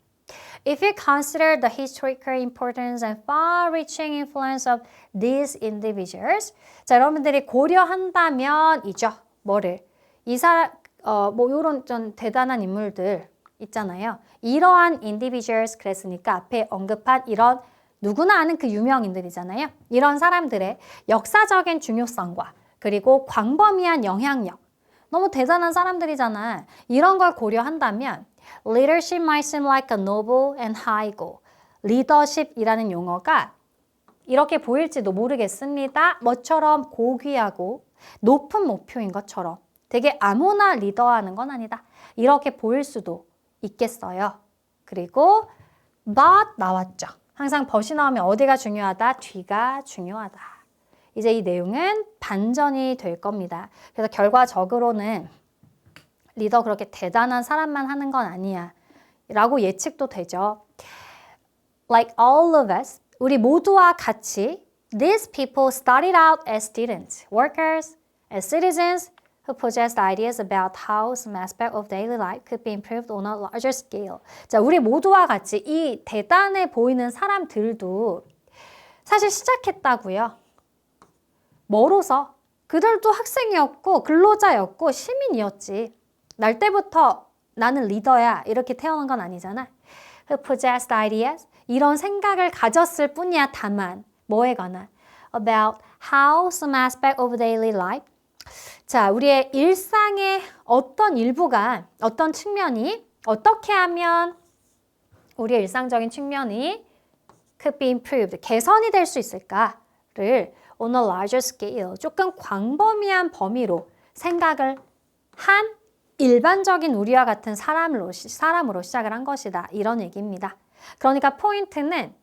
If you consider the historical importance and far-reaching influence of these individuals, 자, 여러분들이 고려한다면이죠. 뭐를? 이 사람, 뭐 이런 좀 대단한 인물들 있잖아요. 이러한 individuals 그랬으니까 앞에 언급한 이런 누구나 아는 그 유명인들이잖아요. 이런 사람들의 역사적인 중요성과 그리고 광범위한 영향력. 너무 대단한 사람들이잖아. 이런 걸 고려한다면 Leadership might seem like a noble and high goal. 리더십이라는 용어가 이렇게 보일지도 모르겠습니다. 뭐처럼 고귀하고 높은 목표인 것처럼 되게 아무나 리더하는 건 아니다. 이렇게 보일 수도 있겠어요. 그리고 but 나왔죠. 항상 but이 나오면 어디가 중요하다? 뒤가 중요하다. 이제 이 내용은 반전이 될 겁니다. 그래서 결과적으로는 리더 그렇게 대단한 사람만 하는 건 아니야 라고 예측도 되죠. Like all of us, 우리 모두와 같이 these people started out as students, workers, as citizens who possessed ideas about how some aspect of daily life could be improved on a larger scale. 자, 우리 모두와 같이 이 대단해 보이는 사람들도 사실 시작했다고요. 뭐로서? 그들도 학생이었고 근로자였고 시민이었지. 날 때부터 나는 리더야 이렇게 태어난 건 아니잖아. Who possessed ideas? 이런 생각을 가졌을 뿐이야. 다만 뭐에 관한? About how some aspect of daily life. 자, 우리의 일상의 어떤 일부가 어떤 측면이 어떻게 하면 우리의 일상적인 측면이 could be improved, 개선이 될 수 있을까를 on a larger scale, 조금 광범위한 범위로 생각을 한 일반적인 우리와 같은 사람으로 시작을 한 것이다. 이런 얘기입니다. 그러니까 포인트는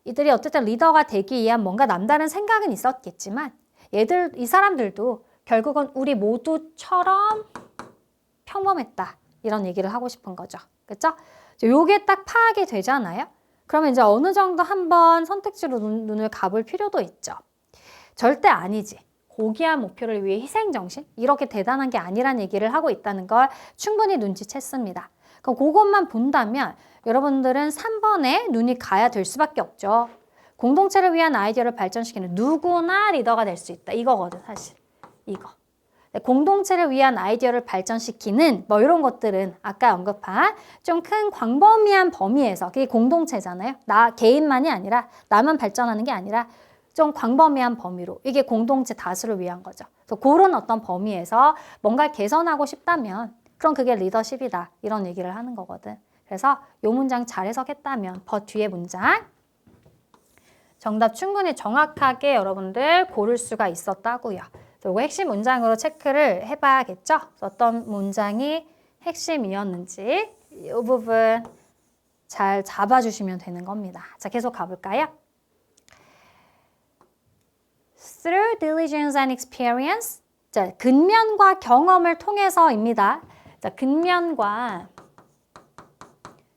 이들이 어쨌든 리더가 되기 위한 뭔가 남다른 생각은 있었겠지만 이 사람들도 결국은 우리 모두처럼 평범했다. 이런 얘기를 하고 싶은 거죠. 그렇죠? 요게 딱 파악이 되잖아요. 그러면 이제 어느 정도 한번 선택지로 눈을 가볼 필요도 있죠. 절대 아니지. 고귀한 목표를 위해 희생정신? 이렇게 대단한 게 아니란 얘기를 하고 있다는 걸 충분히 눈치챘습니다. 그럼 그것만 본다면 여러분들은 3번에 눈이 가야 될 수밖에 없죠. 공동체를 위한 아이디어를 발전시키는 누구나 리더가 될 수 있다. 이거거든 사실. 이거. 공동체를 위한 아이디어를 발전시키는 뭐 이런 것들은 아까 언급한 좀 큰 광범위한 범위에서 그게 공동체잖아요. 나 개인만이 아니라 나만 발전하는 게 아니라 좀 광범위한 범위로 이게 공동체 다수를 위한 거죠. 그래서 그런 어떤 범위에서 뭔가 개선하고 싶다면 그럼 그게 리더십이다. 이런 얘기를 하는 거거든. 그래서 이 문장 잘 해석했다면 버 뒤에 문장 정답 충분히 정확하게 여러분들 고를 수가 있었다고요. 이거 핵심 문장으로 체크를 해봐야겠죠? 어떤 문장이 핵심이었는지 이 부분 잘 잡아주시면 되는 겁니다. 자, 계속 가볼까요? Through diligence and experience. 자, 근면과 경험을 통해서입니다. 자, 근면과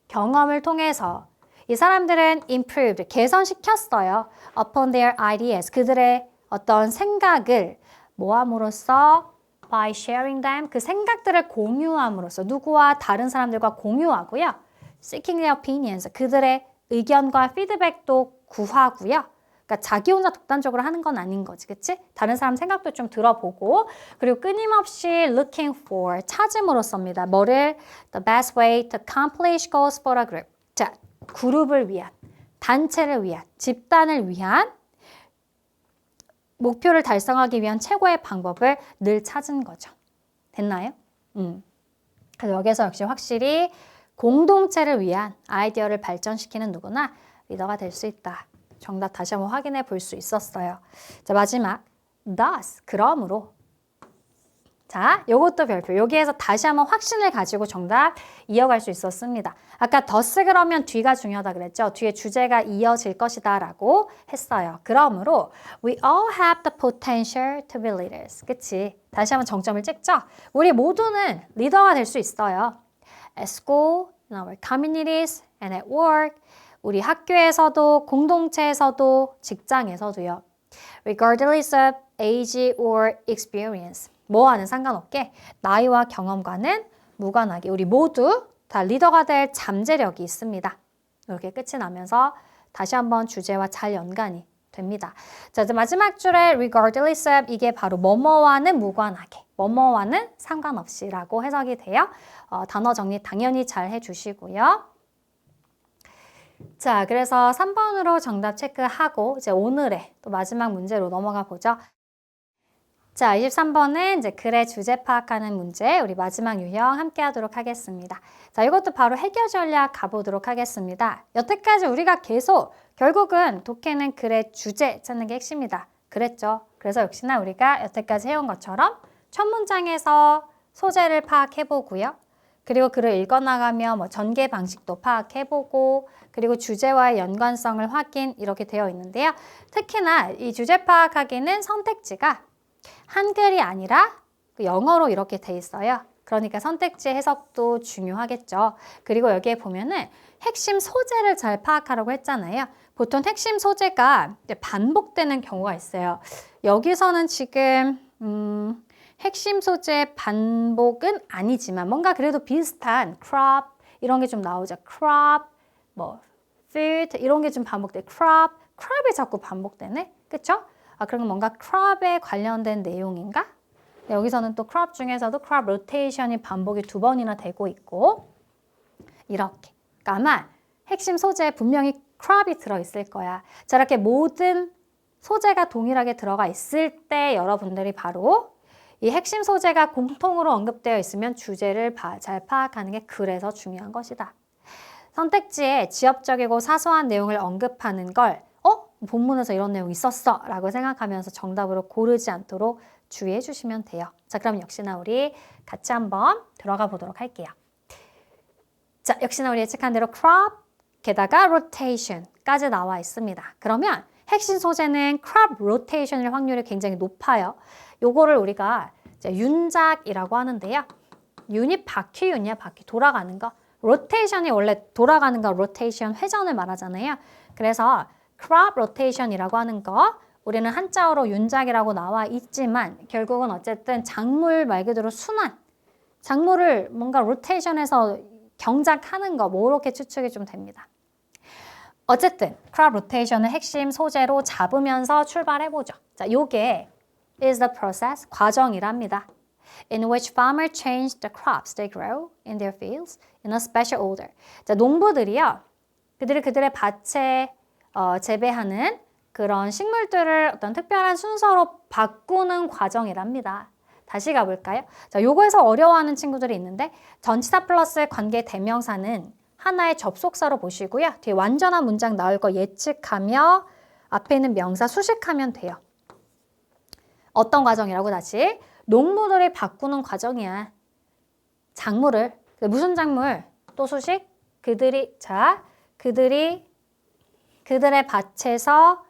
경험을 통해서 이 사람들은 improved, 개선시켰어요. Upon their ideas, 그들의 어떤 생각을 모함으로써 by sharing them, 그 생각들을 공유함으로써 누구와 다른 사람들과 공유하고요. Seeking their opinions, 그들의 의견과 피드백도 구하고요. 그러니까 자기 혼자 독단적으로 하는 건 아닌 거지, 그치? 다른 사람 생각도 좀 들어보고 그리고 끊임없이 looking for, 찾음으로써입니다. 뭐를? The best way to accomplish goals for a group. 자, 그룹을 위한, 단체를 위한, 집단을 위한 목표를 달성하기 위한 최고의 방법을 늘 찾은 거죠. 됐나요? 그래서 여기서 역시 확실히 공동체를 위한 아이디어를 발전시키는 누구나 리더가 될 수 있다. 정답 다시 한번 확인해 볼 수 있었어요. 자, 마지막 thus, 그러므로. 자, 요것도 별표. 여기에서 다시 한번 확신을 가지고 정답 이어갈 수 있었습니다. 아까 thus 그러면 뒤가 중요하다 그랬죠? 뒤에 주제가 이어질 것이다 라고 했어요. 그러므로 we all have the potential to be leaders. 그치? 다시 한번 정점을 찍죠? 우리 모두는 리더가 될 수 있어요. At school, in our communities, and at work. 우리 학교에서도, 공동체에서도, 직장에서도요. Regardless of age or experience. 뭐와는 상관없게 나이와 경험과는 무관하게 우리 모두 다 리더가 될 잠재력이 있습니다. 이렇게 끝이 나면서 다시 한번 주제와 잘 연관이 됩니다. 자, 이제 마지막 줄에 regardless of 이게 바로 뭐뭐와는 무관하게, 뭐뭐와는 상관없이라고 해석이 돼요. 단어 정리 당연히 잘 해주시고요. 자, 그래서 3번으로 정답 체크하고 이제 오늘의 또 마지막 문제로 넘어가 보죠. 자, 23번은 이제 글의 주제 파악하는 문제, 우리 마지막 유형 함께 하도록 하겠습니다. 자, 이것도 바로 해결 전략 가보도록 하겠습니다. 여태까지 우리가 계속 결국은 독해는 글의 주제 찾는 게 핵심이다. 그랬죠. 그래서 역시나 우리가 여태까지 해온 것처럼 첫 문장에서 소재를 파악해보고요. 그리고 글을 읽어나가며 뭐 전개 방식도 파악해보고 그리고 주제와의 연관성을 확인 이렇게 되어 있는데요. 특히나 이 주제 파악하기는 선택지가 한글이 아니라 영어로 이렇게 돼 있어요. 그러니까 선택지 해석도 중요하겠죠. 그리고 여기에 보면은 핵심 소재를 잘 파악하라고 했잖아요. 보통 핵심 소재가 반복되는 경우가 있어요. 여기서는 지금 핵심 소재 반복은 아니지만 뭔가 그래도 비슷한 crop 이런 게 좀 나오죠. crop, 뭐 food 이런 게 좀 반복돼. crop이 자꾸 반복되네. 그쵸? 그러면 뭔가 crop에 관련된 내용인가? 여기서는 또 crop 중에서도 crop rotation이 반복이 2번이나 되고 있고 이렇게. 그러니까 아마 핵심 소재에 분명히 crop이 들어있을 거야. 자, 이렇게 모든 소재가 동일하게 들어가 있을 때 여러분들이 바로 이 핵심 소재가 공통으로 언급되어 있으면 주제를 잘 파악하는 게 그래서 중요한 것이다. 선택지에 지엽적이고 사소한 내용을 언급하는 걸 본문에서 이런 내용이 있었어 라고 생각하면서 정답으로 고르지 않도록 주의해 주시면 돼요. 자, 그럼 역시나 우리 같이 한번 들어가 보도록 할게요. 자, 역시나 우리 예측한 대로 crop 게다가 rotation까지 나와 있습니다. 그러면 핵심 소재는 crop rotation일 확률이 굉장히 높아요. 요거를 우리가 이제 윤작이라고 하는데요. 윤이 바퀴윤이야, 바퀴 돌아가는 거. 로테이션이 원래 돌아가는 거, 로테이션 회전을 말하잖아요. 그래서 crop rotation이라고 하는 거 우리는 한자어로 윤작이라고 나와 있지만 결국은 어쨌든 작물 말 그대로 순환, 작물을 뭔가 로테이션에서 경작하는 거 뭐 이렇게 추측이 좀 됩니다. 어쨌든 crop rotation을 핵심 소재로 잡으면서 출발해보죠. 자, 요게 is the process, 과정이랍니다. In which farmers change the crops they grow in their fields in a special order. 자, 농부들이요. 그들의 밭에 재배하는 그런 식물들을 어떤 특별한 순서로 바꾸는 과정이랍니다. 다시 가볼까요? 자, 요거에서 어려워하는 친구들이 있는데 전치사 플러스 관계 대명사는 하나의 접속사로 보시고요. 뒤에 완전한 문장 나올 거 예측하며 앞에 있는 명사 수식하면 돼요. 어떤 과정이라고 다시? 농부들이 바꾸는 과정이야. 작물을. 무슨 작물? 또 수식? 그들의 밭에서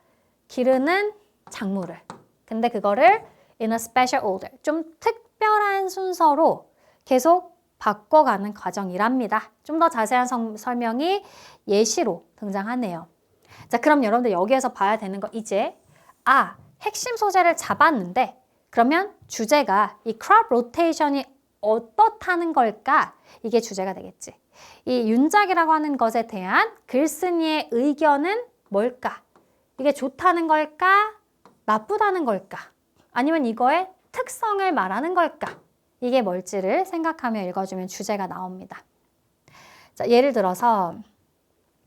기르는 작물을. 근데 그거를 in a special order. 좀 특별한 순서로 계속 바꿔가는 과정이랍니다. 좀 더 자세한 설명이 예시로 등장하네요. 자, 그럼 여러분들 여기에서 봐야 되는 거 이제 핵심 소재를 잡았는데 그러면 주제가 이 crop rotation이 어떻다는 걸까? 이게 주제가 되겠지. 이 윤작이라고 하는 것에 대한 글쓴이의 의견은 뭘까? 이게 좋다는 걸까? 나쁘다는 걸까? 아니면 이거의 특성을 말하는 걸까? 이게 뭘지를 생각하며 읽어주면 주제가 나옵니다. 자, 예를 들어서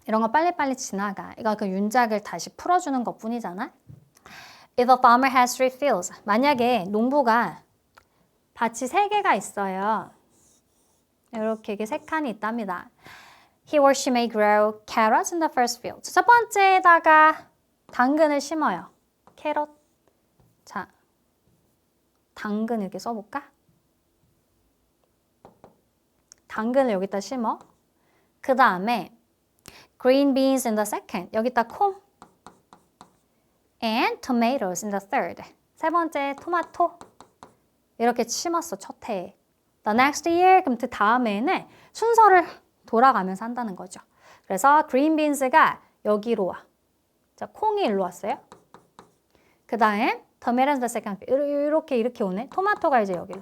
이런 거 빨리빨리 지나가. 이거 그 윤작을 다시 풀어주는 것 뿐이잖아. If a farmer has 3 fields. 만약에 농부가 밭이 3개가 있어요. 이렇게 이게 세 칸이 있답니다. He or she may grow carrots in the first field. 첫 번째에다가 당근을 심어요. 캐럿. 자, 당근 이렇게 써볼까? 당근을 여기다 심어. 그 다음에 green beans in the second. 여기다 콩. And tomatoes in the third. 세 번째 토마토. 이렇게 심었어, 첫 해에. The next year, 그럼 그 다음에는 순서를 돌아가면서 한다는 거죠. 그래서 green beans가 여기로 와. 자, 콩이 일로 왔어요. 그 다음 tomatoes in the second. 이렇게 오네. 토마토가 이제 여기로.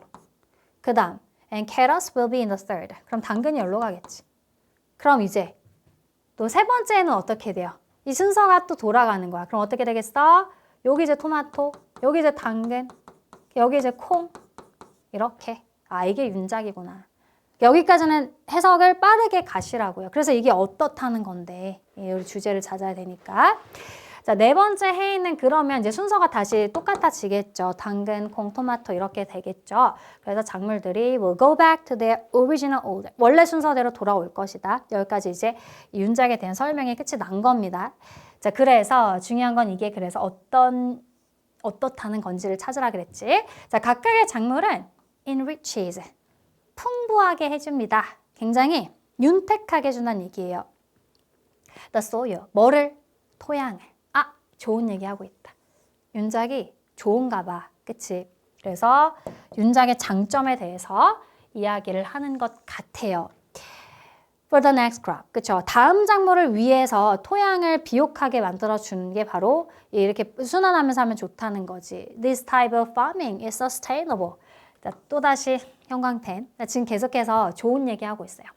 그 다음 and carrots will be in the third. 그럼 당근이 여기로 가겠지. 그럼 이제 또 세 번째는 어떻게 돼요? 이 순서가 또 돌아가는 거야. 그럼 어떻게 되겠어? 여기 이제 토마토, 여기 이제 당근, 여기 이제 콩. 이렇게. 아, 이게 윤작이구나. 여기까지는 해석을 빠르게 가시라고요. 그래서 이게 어떻다는 건데 우리 주제를 찾아야 되니까. 자, 네 번째 해에는 그러면 이제 순서가 다시 똑같아지겠죠. 당근, 콩, 토마토 이렇게 되겠죠. 그래서 작물들이 will go back to their original order. 원래 순서대로 돌아올 것이다. 여기까지 이제 윤작에 대한 설명이 끝이 난 겁니다. 자, 그래서 중요한 건 이게 그래서 어떻다는 건지를 찾으라 그랬지. 자, 각각의 작물은 enriches. 풍부하게 해줍니다. 굉장히 윤택하게 해준다는 얘기예요. The soil. 뭐를? 토양을. 아, 좋은 얘기하고 있다. 윤작이 좋은가 봐. 그치? 그래서 윤작의 장점에 대해서 이야기를 하는 것 같아요. For the next crop. 그쵸? 다음 작물을 위해서 토양을 비옥하게 만들어주는 게 바로 이렇게 순환하면서 하면 좋다는 거지. This type of farming is sustainable. 또다시 형광펜. 지금 계속해서 좋은 얘기하고 있어요.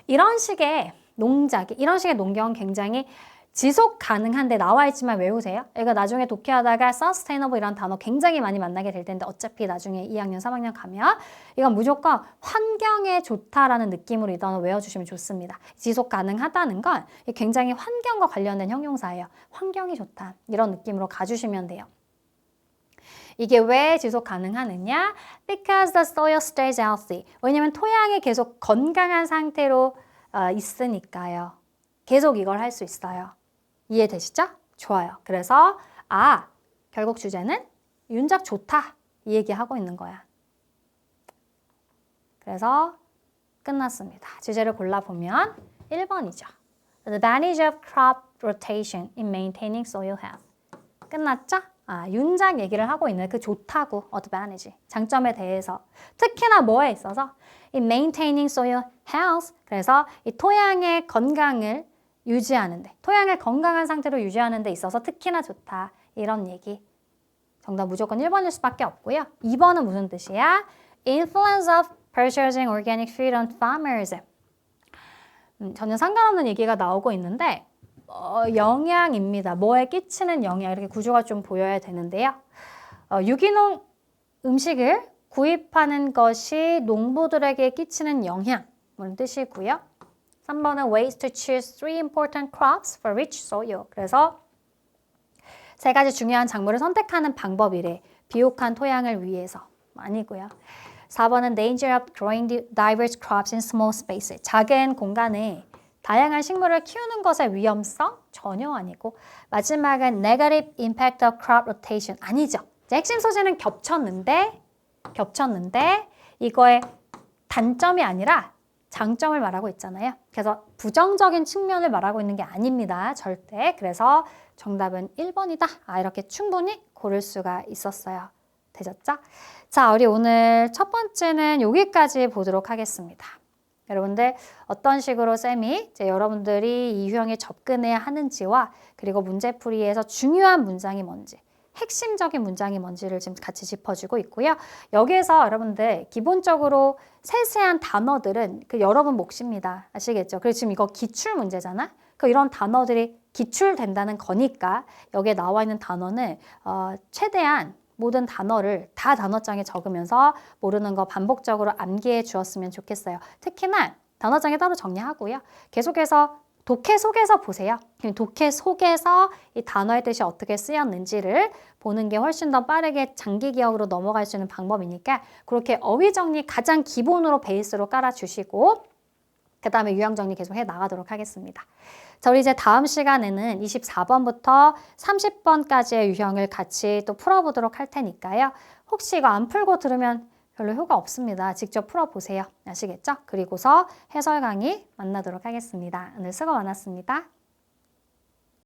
이런 식의 농경은 굉장히 지속 가능한데 나와 있지만 외우세요. 이거 나중에 독해하다가 sustainable 이란 단어 굉장히 많이 만나게 될 텐데 어차피 나중에 2학년, 3학년 가면 이건 무조건 환경에 좋다라는 느낌으로 이 단어 외워주시면 좋습니다. 지속 가능하다는 건 굉장히 환경과 관련된 형용사예요. 환경이 좋다. 이런 느낌으로 가주시면 돼요. 이게 왜 지속 가능하느냐? Because the soil stays healthy. 왜냐면 토양이 계속 건강한 상태로 있으니까요. 계속 이걸 할 수 있어요. 이해되시죠? 좋아요. 그래서 결국 주제는 윤작 좋다 이 얘기하고 있는 거야. 그래서 끝났습니다. 주제를 골라보면 1번이죠. The advantage of crop rotation in maintaining soil health. 끝났죠? 윤작 얘기를 하고 있는 그 좋다고 advantage, 장점에 대해서 특히나 뭐에 있어서 in maintaining soil health. 그래서 이 토양의 건강을 유지하는데, 토양을 건강한 상태로 유지하는 데 있어서 특히나 좋다. 이런 얘기. 정답 무조건 1번일 수밖에 없고요. 2번은 무슨 뜻이야? Influence of purchasing organic food on farmers. 전혀 상관없는 얘기가 나오고 있는데 영향입니다. 뭐에 끼치는 영향. 이렇게 구조가 좀 보여야 되는데요. 유기농 음식을 구입하는 것이 농부들에게 끼치는 영향. 이런 뜻이고요. 3번은 ways to choose 3 important crops for rich soil. 그래서 3가지 중요한 작물을 선택하는 방법이래. 비옥한 토양을 위해서. 아니고요. 4번은 danger of growing diverse crops in small spaces. 작은 공간에 다양한 식물을 키우는 것의 위험성? 전혀 아니고. 마지막은 negative impact of crop rotation. 아니죠. 핵심 소재는 겹쳤는데 이거의 단점이 아니라 장점을 말하고 있잖아요. 그래서 부정적인 측면을 말하고 있는 게 아닙니다. 절대. 그래서 정답은 1번이다. 이렇게 충분히 고를 수가 있었어요. 되셨죠? 자, 우리 오늘 첫 번째는 여기까지 보도록 하겠습니다. 여러분들 어떤 식으로 쌤이 이제 여러분들이 이 유형에 접근해야 하는지와 그리고 문제풀이에서 중요한 문장이 뭔지, 핵심적인 문장이 뭔지를 지금 같이 짚어주고 있고요. 여기에서 여러분들 기본적으로 세세한 단어들은 그 여러분 몫입니다. 아시겠죠? 그리고 지금 이거 기출 문제잖아? 그 이런 단어들이 기출된다는 거니까 여기에 나와 있는 단어는 최대한 모든 단어를 다 단어장에 적으면서 모르는 거 반복적으로 암기해 주었으면 좋겠어요. 특히나 단어장에 따로 정리하고요. 계속해서 독해 속에서 보세요. 독해 속에서 이 단어의 뜻이 어떻게 쓰였는지를 보는 게 훨씬 더 빠르게 장기 기억으로 넘어갈 수 있는 방법이니까 그렇게 어휘 정리 가장 기본으로 베이스로 깔아주시고 그 다음에 유형 정리 계속 해 나가도록 하겠습니다. 자, 우리 이제 다음 시간에는 24번부터 30번까지의 유형을 같이 또 풀어보도록 할 테니까요. 혹시 이거 안 풀고 들으면 별로 효과 없습니다. 직접 풀어보세요. 아시겠죠? 그리고서 해설 강의 만나도록 하겠습니다. 오늘 수고 많았습니다.